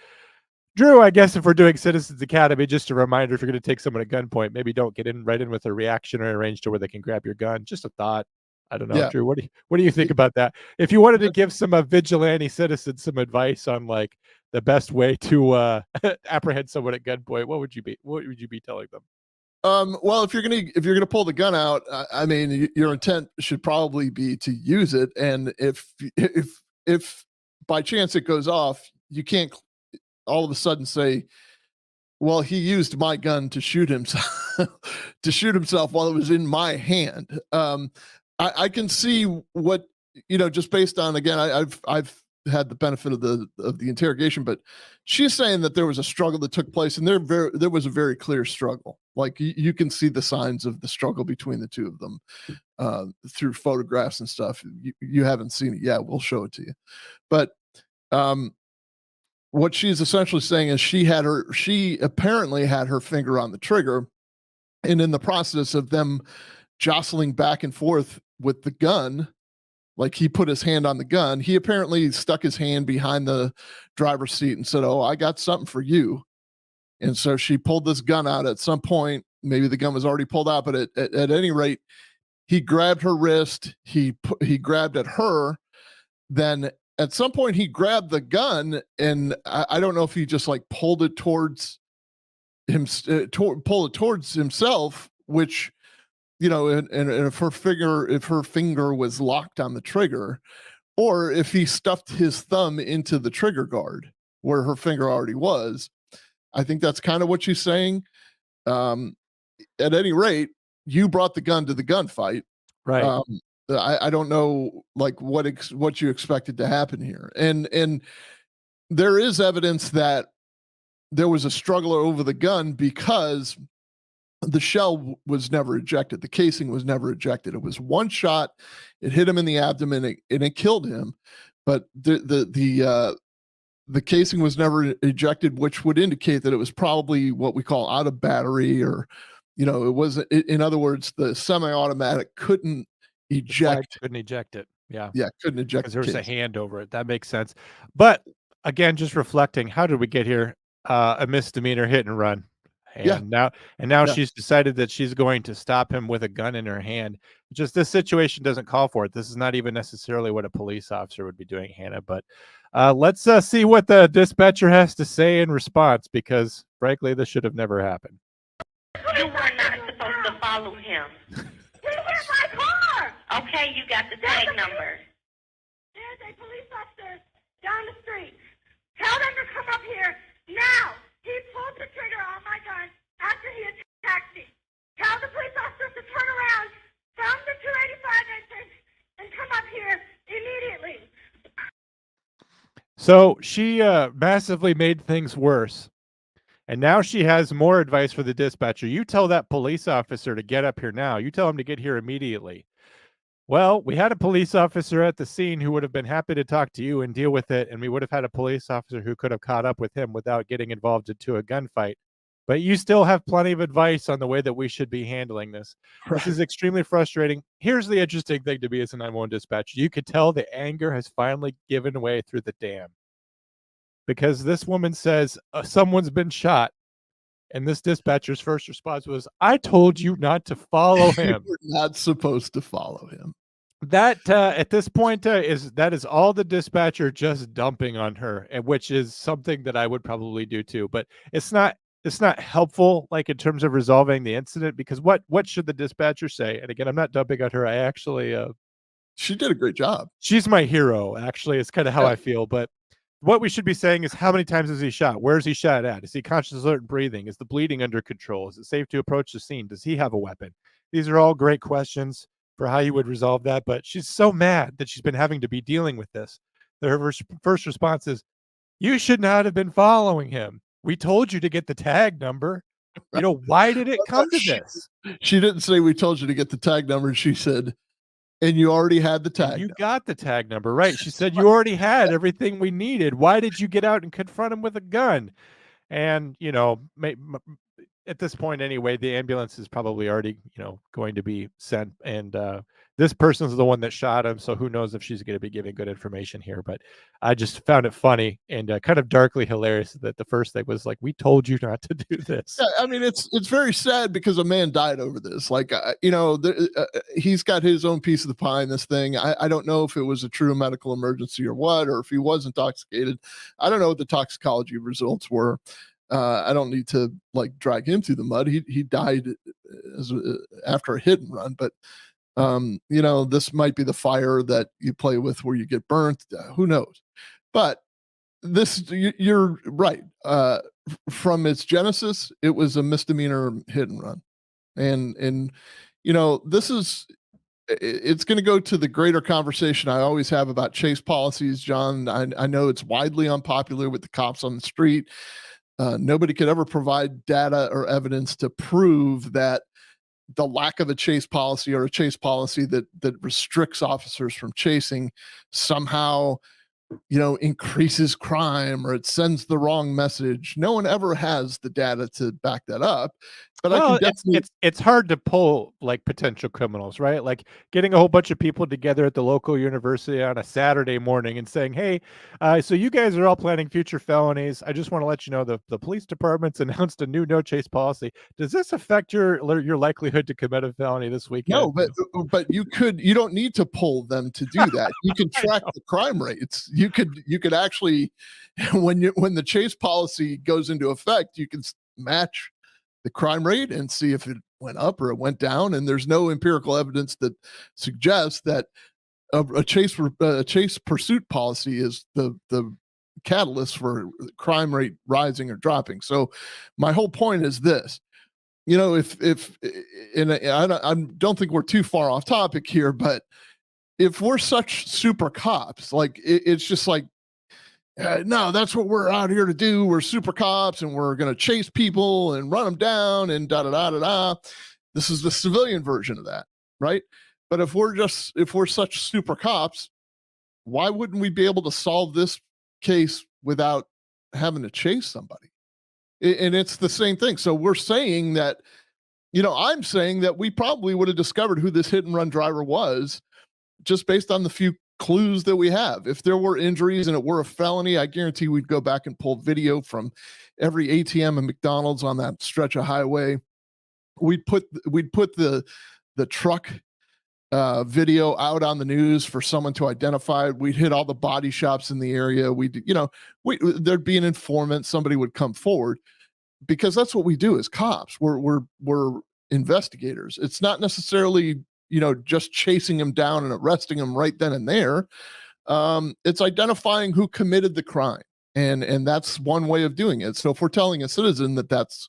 E: Drew, I guess if we're doing Citizens Academy, just a reminder, if you're going to take someone at gunpoint, maybe don't get right in with a reactionary range to where they can grab your gun. Just a thought. I don't know,
A: Yeah.
E: Drew. What do you think about that? If you wanted to give some vigilante citizens some advice on like the best way to apprehend someone at gunpoint, what would you be telling them?
A: Well, if you're gonna pull the gun out, I mean, your intent should probably be to use it. And if by chance it goes off, you can't all of a sudden say, "Well, he used my gun to shoot himself to shoot himself while it was in my hand." I can see what just based on again, I've had the benefit of the interrogation, but she's saying that there was a struggle that took place, and there was a very clear struggle. Like you can see the signs of the struggle between the two of them through photographs and stuff. You haven't seen it yet. We'll show it to you. But what she's essentially saying is she apparently had her finger on the trigger, and in the process of them jostling back and forth with the gun, like he put his hand on the gun, he apparently stuck his hand behind the driver's seat and said, "Oh, I got something for you." And so she pulled this gun out at some point. Maybe the gun was already pulled out, but at any rate, he grabbed her wrist. He grabbed at her. Then at some point, he grabbed the gun, and I don't know if he just like pulled it towards him, pull it towards himself, which and if her finger was locked on the trigger, or if he stuffed his thumb into the trigger guard where her finger already was. I think that's kind of what she's saying. At any rate, you brought the gun to the gunfight.
E: Right.
A: I don't know like what you expected to happen here. And there is evidence that there was a struggle over the gun because the shell was never ejected. The casing was never ejected. It was one shot. It hit him in the abdomen and it killed him. But the casing was never ejected, which would indicate that it was probably what we call out of battery, or it wasn't. In other words, the semi-automatic couldn't eject.
E: Couldn't eject it. Yeah.
A: Yeah, couldn't eject
E: Because there was a
A: casing.
E: hand over it. That makes sense. But again, just reflecting, how did we get here? A misdemeanor hit and run. And now
A: Yeah.
E: she's decided that she's going to stop him with a gun in her hand. Just this situation doesn't call for it. This is not even necessarily what a police officer would be doing, Hannah. But let's see what the dispatcher has to say in response, because frankly, this should have never happened.
G: You were not supposed to follow him.
F: He hit my car.
G: Okay, you got the tag number.
F: There's a police officer down the street. Tell them to come up here now. He pulled the trigger on my gun after he attacked me. Tell the police officers to turn around from the 285 entrance and come up here immediately.
E: So she massively made things worse. And now she has more advice for the dispatcher. You tell that police officer to get up here now. You tell him to get here immediately. Well, we had a police officer at the scene who would have been happy to talk to you and deal with it, and we would have had a police officer who could have caught up with him without getting involved into a gunfight. But you still have plenty of advice on the way that we should be handling this.
A: Right.
E: This is extremely frustrating. Here's the interesting thing to be as a 911 dispatcher. You could tell the anger has finally given way through the dam. Because this woman says someone's been shot. And this dispatcher's first response was, "I told you not to follow him."
A: We're not supposed to follow him.
E: That at this point is all the dispatcher just dumping on her, and which is something that I would probably do too. But it's not helpful, like in terms of resolving the incident, because what should the dispatcher say? And again, I'm not dumping on her. I actually
A: She did a great job.
E: she's my hero. Actually, it's kind of how
A: Yeah.
E: I feel. But what we should be saying is, how many times is he shot? Where is he shot at? Is he conscious, alert, and breathing? Is the bleeding under control? Is it safe to approach the scene? Does he have a weapon? These are all great questions for how you would resolve that. But she's so mad that she's been having to be dealing with this. Her first response is, "You should not have been following him. We told you to get the tag number. Why did it come to this?
A: She didn't say we told you to get the tag number. She said, and you already had the tag.
E: You got the tag number, right?" She said, "You already had everything we needed. Why did you get out and confront him with a gun?" And, at this point anyway, the ambulance is probably already, going to be sent, and this person's the one that shot him, so who knows if she's going to be giving good information here. But I just found it funny and kind of darkly hilarious that the first thing was like, we told you not to do this.
A: Yeah, I mean, it's very sad because a man died over this. Like, he's got his own piece of the pie in this thing. I don't know if it was a true medical emergency or what, or if he was intoxicated. I don't know what the toxicology results were. I don't need to like drag him through the mud. He died after a hit and run, but this might be the fire that you play with where you get burnt. Who knows? But you're right. From its genesis, it was a misdemeanor hit and run, and it's going to go to the greater conversation I always have about chase policies, John. I know it's widely unpopular with the cops on the street. Nobody could ever provide data or evidence to prove that the lack of a chase policy or a chase policy that restricts officers from chasing somehow increases crime or it sends the wrong message. No one ever has the data to back that up. But I can definitely...
E: it's hard to pull like potential criminals, right? Like getting a whole bunch of people together at the local university on a Saturday morning and saying, hey, so you guys are all planning future felonies. I just want to let you know the police department's announced a new no chase policy. Does this affect your likelihood to commit a felony this weekend?
A: No, but you don't need to pull them to do that. You can track the crime rates. You could actually, when the chase policy goes into effect, you can match the crime rate and see if it went up or it went down. And there's no empirical evidence that suggests that a chase pursuit policy is the catalyst for crime rate rising or dropping. So my whole point is this. I don't think we're too far off topic here, but if we're such super cops, like it's just like, no, that's what we're out here to do. We're super cops and we're going to chase people and run them down and da da da da da. This is the civilian version of that, right? But if we're such super cops, why wouldn't we be able to solve this case without having to chase somebody? And it's the same thing. So we're saying that, I'm saying that we probably would have discovered who this hit and run driver was just based on the few clues that we have. If there were injuries and it were a felony, I guarantee we'd go back and pull video from every ATM and McDonald's on that stretch of highway. We'd put the truck video out on the news for someone to identify. We'd hit all the body shops in the area. There'd be an informant. Somebody would come forward because that's what we do as cops. We're investigators. It's not necessarily just chasing them down and arresting them right then and there. It's identifying who committed the crime. And that's one way of doing it. So if we're telling a citizen that that's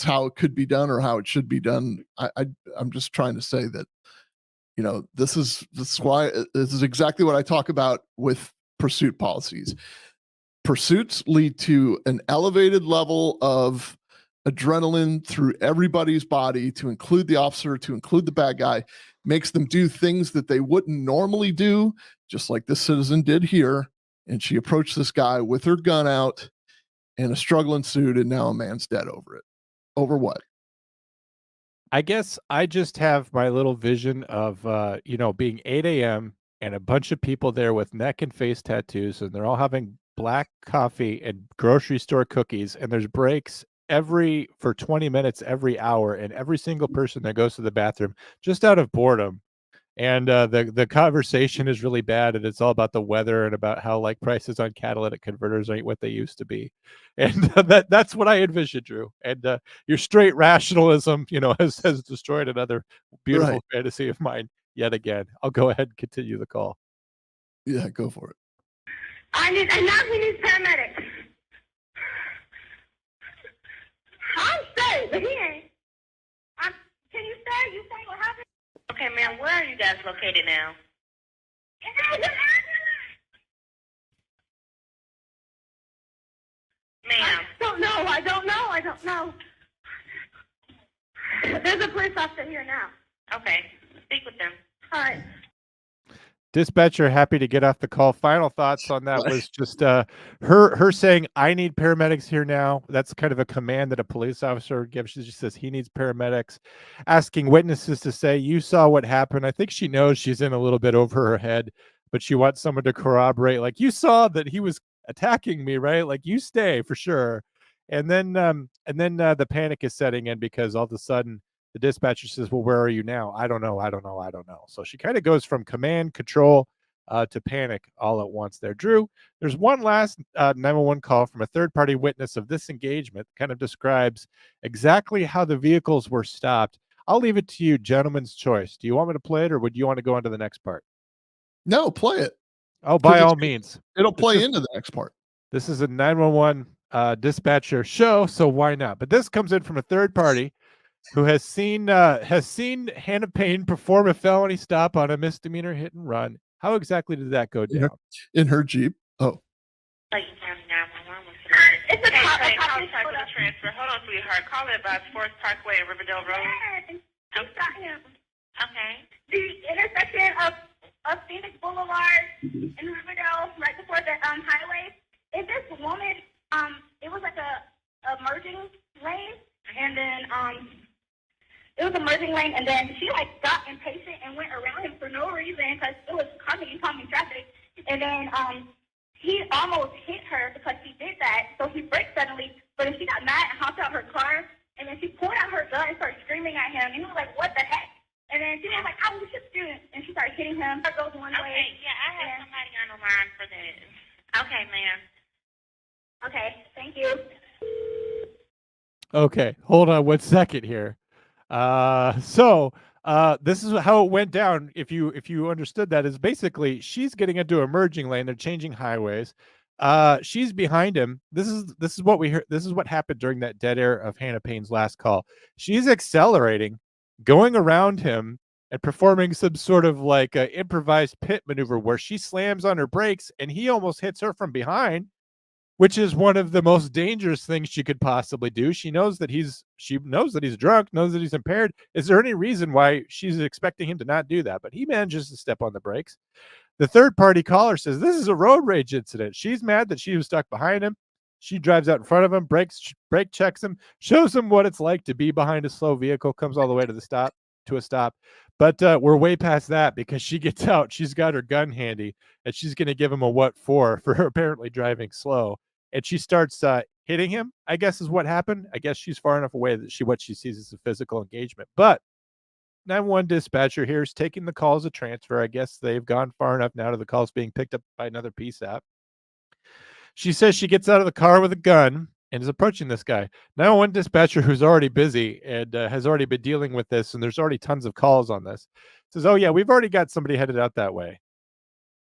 A: how it could be done or how it should be done, I'm just trying to say that, this is exactly what I talk about with pursuit policies. Pursuits lead to an elevated level of adrenaline through everybody's body, to include the officer, to include the bad guy, makes them do things that they wouldn't normally do, just like this citizen did here. And she approached this guy with her gun out and a struggle ensued, and now a man's dead over it. Over what?
E: I guess I just have my little vision of, being 8 a.m. and a bunch of people there with neck and face tattoos, and they're all having black coffee and grocery store cookies, and there's breaks for 20 minutes every hour, and every single person that goes to the bathroom just out of boredom. And the conversation is really bad, and it's all about the weather and about how like prices on catalytic converters ain't what they used to be. And that's what I envision, Drew. And your straight rationalism, has destroyed another beautiful fantasy of mine yet again. I'll go ahead and continue the call.
A: Yeah, go for it.
F: And now he needs paramedics. I'm safe, but he ain't. Can you say? You say what happened?
G: Okay, ma'am, where are you guys located now? Ma'am.
F: I don't know. There's a police officer here now.
G: Okay, speak with them.
F: All right.
E: Dispatcher happy to get off the call. Final thoughts on that was just her saying, "I need paramedics here now." That's kind of a command that a police officer would give. She just says he needs paramedics, asking witnesses to say, "You saw what happened." I think she knows she's in a little bit over her head, but she wants someone to corroborate, like, "You saw that he was attacking me, right? Like, you stay for sure." And then the panic is setting in because all of a sudden the dispatcher says, "Well, where are you now?" "I don't know. I don't know. I don't know." So she kind of goes from command control to panic all at once there. Drew, there's one last 911 call from a third-party witness of this engagement, kind of describes exactly how the vehicles were stopped. I'll leave it to you, gentleman's choice. Do you want me to play it, or would you want to go on to the next part?
A: No, play it.
E: Oh, by all means.
A: It'll play into the next part.
E: This is a 911 dispatcher show, so why not? But this comes in from a third party who has seen Hannah Payne perform a felony stop on a misdemeanor hit and run. How exactly did that go down?
A: In her Jeep. Oh.
G: It's a call for the transfer. Hold on, sweetheart. Call it by Forest Parkway and Riverdale Road. Yes, I got him. Okay. The intersection of Phoenix Boulevard and Riverdale, right before the highway. Is this woman? It was like a merging lane, and then it was a merging lane, and then she like got impatient and went around him for no reason because it was coming traffic, and then he almost hit her because she did that. So he braked suddenly, but then she got mad and hopped out her car, and then she pulled out her gun and started screaming at him, and he was like, "What the heck?" And then she was like, "I was just doing," and she started hitting him. That goes one way.
H: Okay, yeah, I have somebody on the line for this. Okay, ma'am.
G: Okay, thank you.
E: Okay, hold on 1 second here. So this is how it went down. If you understood that, is basically she's getting into a merging lane. They're changing highways. She's behind him. This is what we heard. This is what happened during that dead air of Hannah Payne's last call. She's accelerating, going around him and performing some sort of like a improvised pit maneuver where she slams on her brakes and he almost hits her from behind, which is one of the most dangerous things she could possibly do. She knows that he's drunk, knows that he's impaired. Is there any reason why she's expecting him to not do that? But he manages to step on the brakes. The third party caller says this is a road rage incident. She's mad that she was stuck behind him. She drives out in front of him, brake checks him, shows him what it's like to be behind a slow vehicle, comes all the way to a stop. But we're way past that because she gets out. She's got her gun handy, and she's going to give him a what for apparently driving slow. And she starts hitting him, I guess is what happened. I guess she's far enough away that what she sees is a physical engagement. But 911 dispatcher here is taking the call as a transfer. I guess they've gone far enough now to the calls being picked up by another PSAP. She says she gets out of the car with a gun and is approaching this guy. 911 dispatcher, who's already busy and has already been dealing with this, and there's already tons of calls on this, says, "Oh yeah, we've already got somebody headed out that way."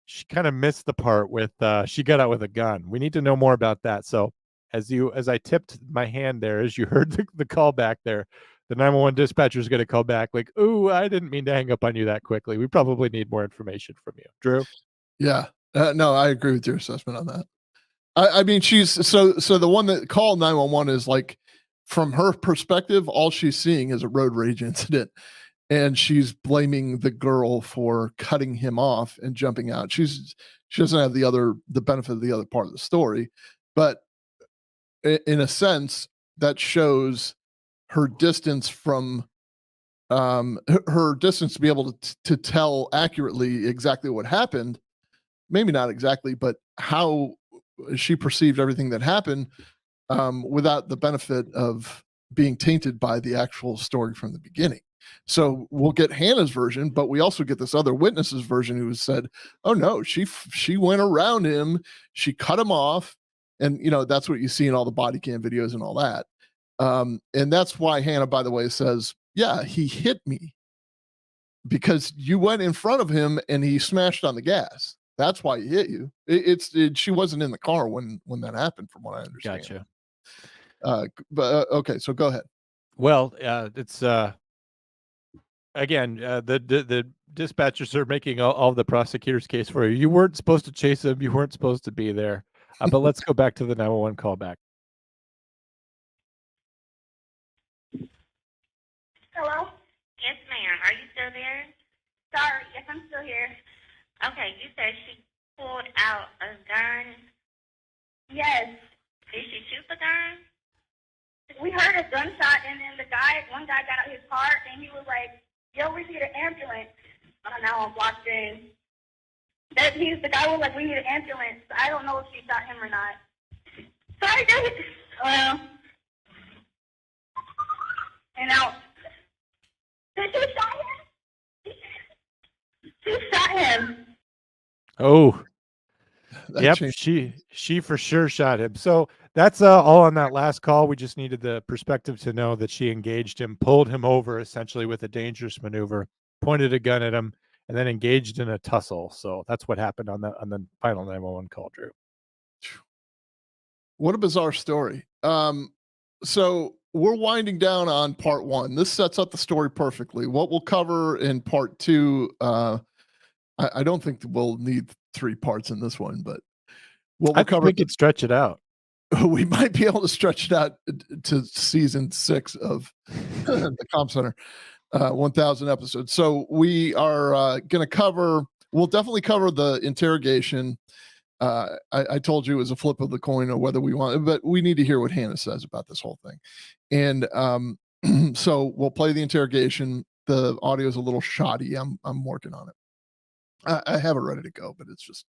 E: She kind of missed the part with she got out with a gun. We need to know more about that. So as I tipped my hand there, as you heard the call back there, the 911 dispatcher is going to call back like, "Ooh, I didn't mean to hang up on you that quickly. We probably need more information from you." Drew?
A: Yeah. No, I agree with your assessment on that. I mean, she's so the one that called 911 is like, from her perspective, all she's seeing is a road rage incident. And she's blaming the girl for cutting him off and jumping out. She doesn't have the benefit of the other part of the story, but in a sense, that shows her distance from her distance to be able to tell accurately exactly what happened. Maybe not exactly, but how she perceived everything that happened without the benefit of being tainted by the actual story from the beginning. So we'll get Hannah's version, but we also get this other witness's version who said, "Oh no, she went around him, she cut him off," and that's what you see in all the body cam videos and all that. And that's why Hannah, by the way, says, "Yeah, he hit me because you went in front of him and he smashed on the gas. That's why he hit you." She wasn't in the car when that happened, from what I understand.
E: Gotcha.
A: But okay, so go ahead.
E: Well, it's again, the dispatchers are making all the prosecutor's case for you. You weren't supposed to chase him. You weren't supposed to be there. But let's go back to the 911 callback.
G: Hello?
H: Yes, ma'am. Are you still there?
G: Sorry, yes, I'm still here.
H: Okay, you said she pulled out a gun.
G: Yes.
H: Did she shoot the gun?
G: We heard a gunshot, and then one guy got out his car, and he was like, "Yo, we need an ambulance." Now I'm blocked in. The guy was like, "We need an ambulance." I don't know if she shot him or not. Sorry, dude. And now, did she shot him? She shot him.
E: Oh,
A: That
E: yep.
A: changed.
E: She for sure shot him. So that's all on that last call. We just needed the perspective to know that she engaged him, pulled him over essentially with a dangerous maneuver, pointed a gun at him, and then engaged in a tussle. So that's what happened on the final 911 call, Drew.
A: What a bizarre story. So we're winding down on part one. This sets up the story perfectly. What we'll cover in part two, I don't think we'll need 3 parts in this one, but what
E: I
A: we'll
E: think
A: cover,
E: we could stretch it out.
A: we might be able to stretch it out to season 6 of the Comm Center, 1,000 episodes. So we are going to cover, we'll definitely cover the interrogation. I told you it was a flip of the coin or whether we want, but we need to hear what Hannah says about this whole thing. And so we'll play the interrogation. The audio is a little shoddy. I'm working on it. I have it ready to go, but it's just,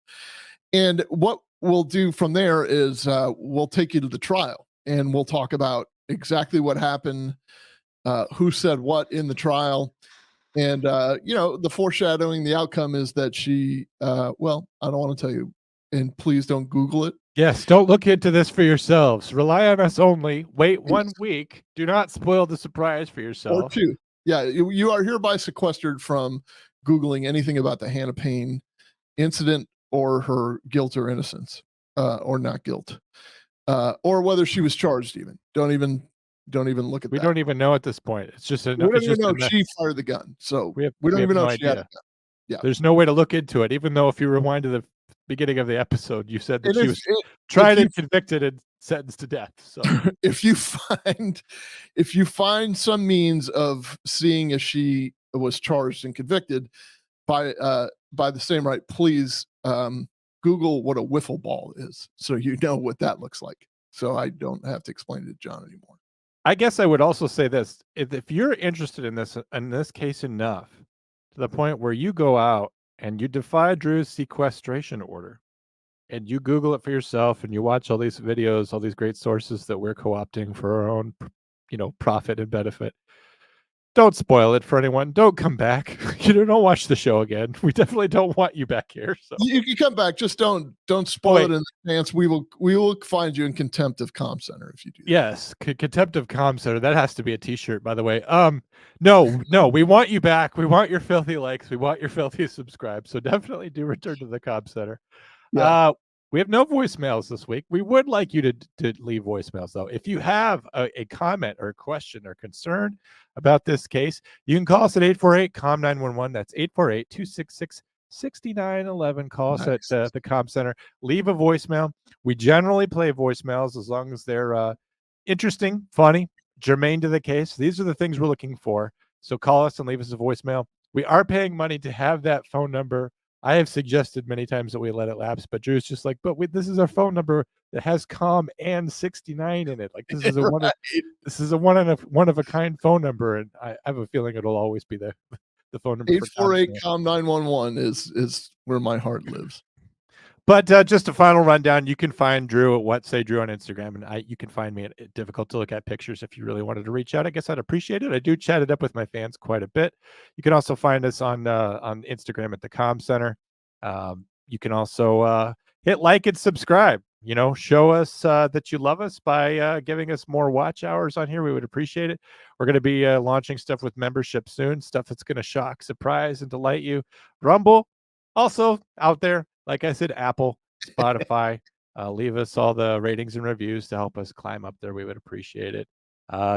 A: and what we'll do from there is we'll take you to the trial and we'll talk about exactly what happened, who said what in the trial. And, the foreshadowing, the outcome is that she, well, I don't want to tell you, and please don't Google it.
E: Yes, don't look into this for yourselves. Rely on us only. Wait 1 week. Do not spoil the surprise for yourself.
A: Or 2. Yeah, you are hereby sequestered from Googling anything about the Hannah Payne incident or her guilt or innocence, or not guilt, or whether she was charged. Even don't even look at
E: We
A: that.
E: don't even know at this point. It's just
A: we don't even know she fired the gun, so we don't even know if she had a gun. Yeah,
E: there's no way to look into it. Even though if you rewind to the beginning of the episode, you said that
A: And
E: she was tried and convicted and sentenced to death. So
A: if you find some means of seeing if she was charged and convicted by the same right, please Google what a wiffle ball is, so you know what that looks like. So I don't have to explain it to John anymore.
E: I guess I would also say this: if you're interested in this case enough to the point where you go out and you defy Drew's sequestration order, and you Google it for yourself, and you watch all these videos, all these great sources that we're co-opting for our own, profit and benefit. Don't spoil it for anyone. Don't come back. Don't watch the show again. We definitely don't want you back here. So
A: you can come back. Just don't spoil it in advance. We will find you in contempt of Comm Center if you do that.
E: Yes, contempt of Comm Center. That has to be a T-shirt, by the way. No, we want you back. We want your filthy likes. We want your filthy subscribe. So definitely do return to the Comm Center. Yeah. We have no voicemails this week. We would like you to leave voicemails, though. If you have a comment or a question or concern about this case, you can call us at 848-COM-911. That's 848-266-6911. Call us at the Comm Center. Leave a voicemail. We generally play voicemails as long as they're interesting, funny, germane to the case. These are the things we're looking for. So call us and leave us a voicemail. We are paying money to have that phone number. I have suggested many times that we let it lapse, but Drew's just like, but this is our phone number that has COM and 69 in it. Like this is a one of a kind phone number, and I have a feeling it'll always be the phone number.
A: 848-COM-911 is where my heart lives.
E: But just a final rundown, you can find Drew at What Say Drew on Instagram, and you can find me at Difficult to Look At Pictures if you really wanted to reach out. I guess I'd appreciate it. I do chat it up with my fans quite a bit. You can also find us on Instagram at the Comm Center. You can also hit like and subscribe. Show us that you love us by giving us more watch hours on here. We would appreciate it. We're going to be launching stuff with membership soon, stuff that's going to shock, surprise, and delight you. Rumble, also out there. Like I said, Apple, Spotify, leave us all the ratings and reviews to help us climb up there. We would appreciate it.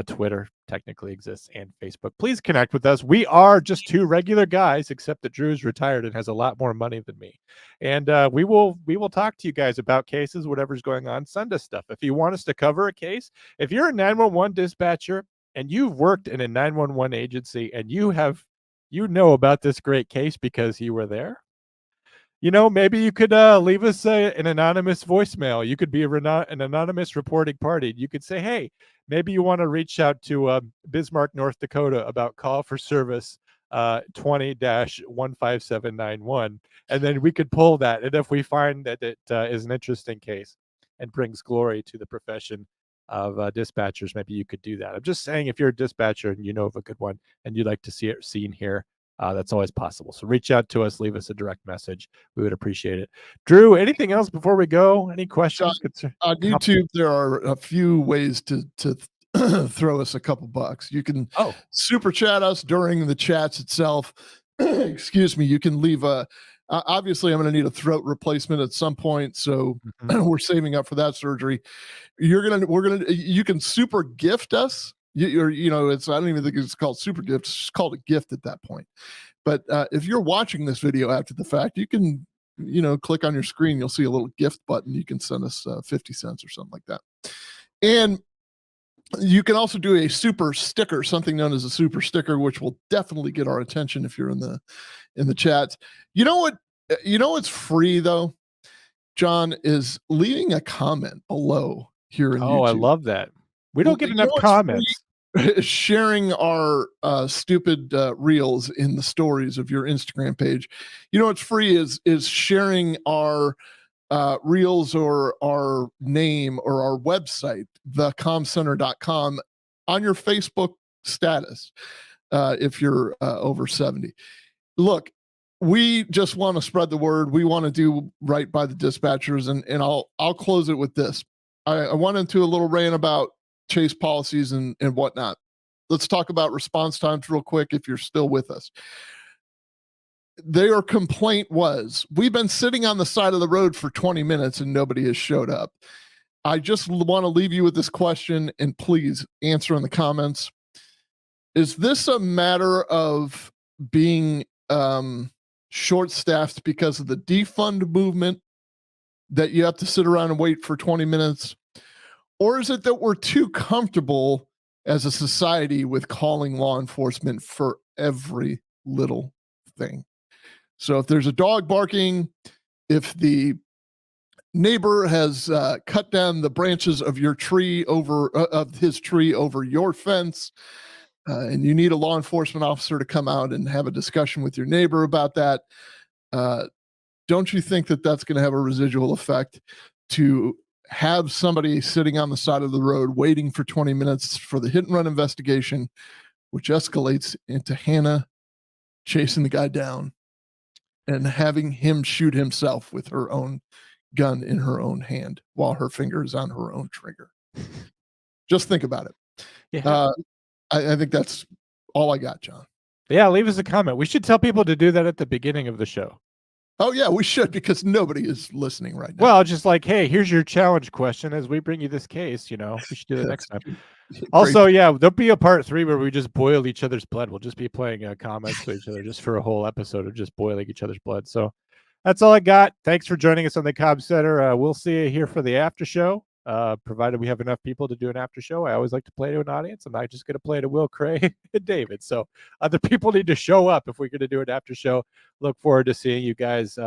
E: Twitter technically exists, and Facebook. Please connect with us. We are just 2 regular guys, except that Drew's retired and has a lot more money than me. And we will talk to you guys about cases, whatever's going on, send us stuff. If you want us to cover a case, if you're a 911 dispatcher and you've worked in a 911 agency and you know about this great case because you were there, Maybe you could leave us an anonymous voicemail. You could be an anonymous reporting party. You could say, hey, maybe you want to reach out to Bismarck, North Dakota about call for service 20-15791. And then we could pull that. And if we find that it is an interesting case and brings glory to the profession of dispatchers, maybe you could do that. I'm just saying, if you're a dispatcher and you know of a good one and you'd like to see it seen here, that's always possible. So reach out to us, leave us a direct message. We would appreciate it. Drew, anything else before we go? Any questions?
A: On YouTube, there are a few ways to throw us a couple bucks. You can super chat us during the chats itself. Excuse me. You can leave obviously I'm going to need a throat replacement at some point, so we're saving up for that surgery. You can super gift us. I don't even think it's called super gift. It's just called a gift at that point. But if you're watching this video after the fact, you can, click on your screen. You'll see a little gift button. You can send us 50 cents or something like that. And you can also do a super sticker, something known as a super sticker, which will definitely get our attention if you're in the chats. You know what? What's free though, John, is leaving a comment below here in YouTube.
E: I love that. We don't get enough comments.
A: Sharing our stupid reels in the stories of your Instagram page. What's free is sharing our reels or our name or our website, thecomcenter.com, on your Facebook status if you're over 70. Look, we just want to spread the word. We want to do right by the dispatchers, and I'll close it with this. I went into a little rant about chase policies and whatnot. Let's talk about response times real quick if you're still with us. Their complaint was, we've been sitting on the side of the road for 20 minutes and nobody has showed up. I just want to leave you with this question, and please answer in the comments. Is this a matter of being short-staffed because of the defund movement, that you have to sit around and wait for 20 minutes? Or is it that we're too comfortable as a society with calling law enforcement for every little thing? So if there's a dog barking, if the neighbor has cut down the branches of your tree of his tree over your fence, and you need a law enforcement officer to come out and have a discussion with your neighbor about that, don't you think that that's going to have a residual effect to have somebody sitting on the side of the road waiting for 20 minutes for the hit and run investigation, which escalates into Hannah chasing the guy down and having him shoot himself with her own gun in her own hand while her finger is on her own trigger? Just think about it. Yeah. I think that's all I got, John.
E: Yeah, leave us a comment. We should tell people to do that at the beginning of the show.
A: Oh, yeah, we should, because nobody is listening right now.
E: Well, just like, hey, here's your challenge question as we bring you this case. We should do that next time. Also, yeah, there'll be a part 3 where we just boil each other's blood. We'll just be playing comments to each other just for a whole episode of just boiling each other's blood. So that's all I got. Thanks for joining us on the Cobb Center. We'll see you here for the after show, provided we have enough people to do an after show. I always like to play to an audience. I'm not just going to play to Will, Cray, and David. So other people need to show up if we're going to do an after show. Look forward to seeing you guys.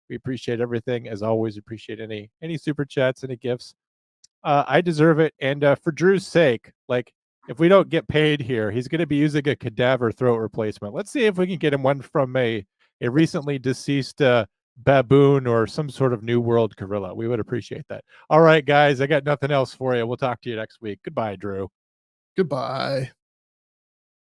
E: We appreciate everything. As always, appreciate any super chats, any gifts. I deserve it. And for Drew's sake, like, if we don't get paid here, he's going to be using a cadaver throat replacement. Let's see if we can get him one from a recently deceased baboon or some sort of New World gorilla. We would appreciate that. All right, guys, I got nothing else for you. We'll talk to you next week. Goodbye, Drew.
A: Goodbye.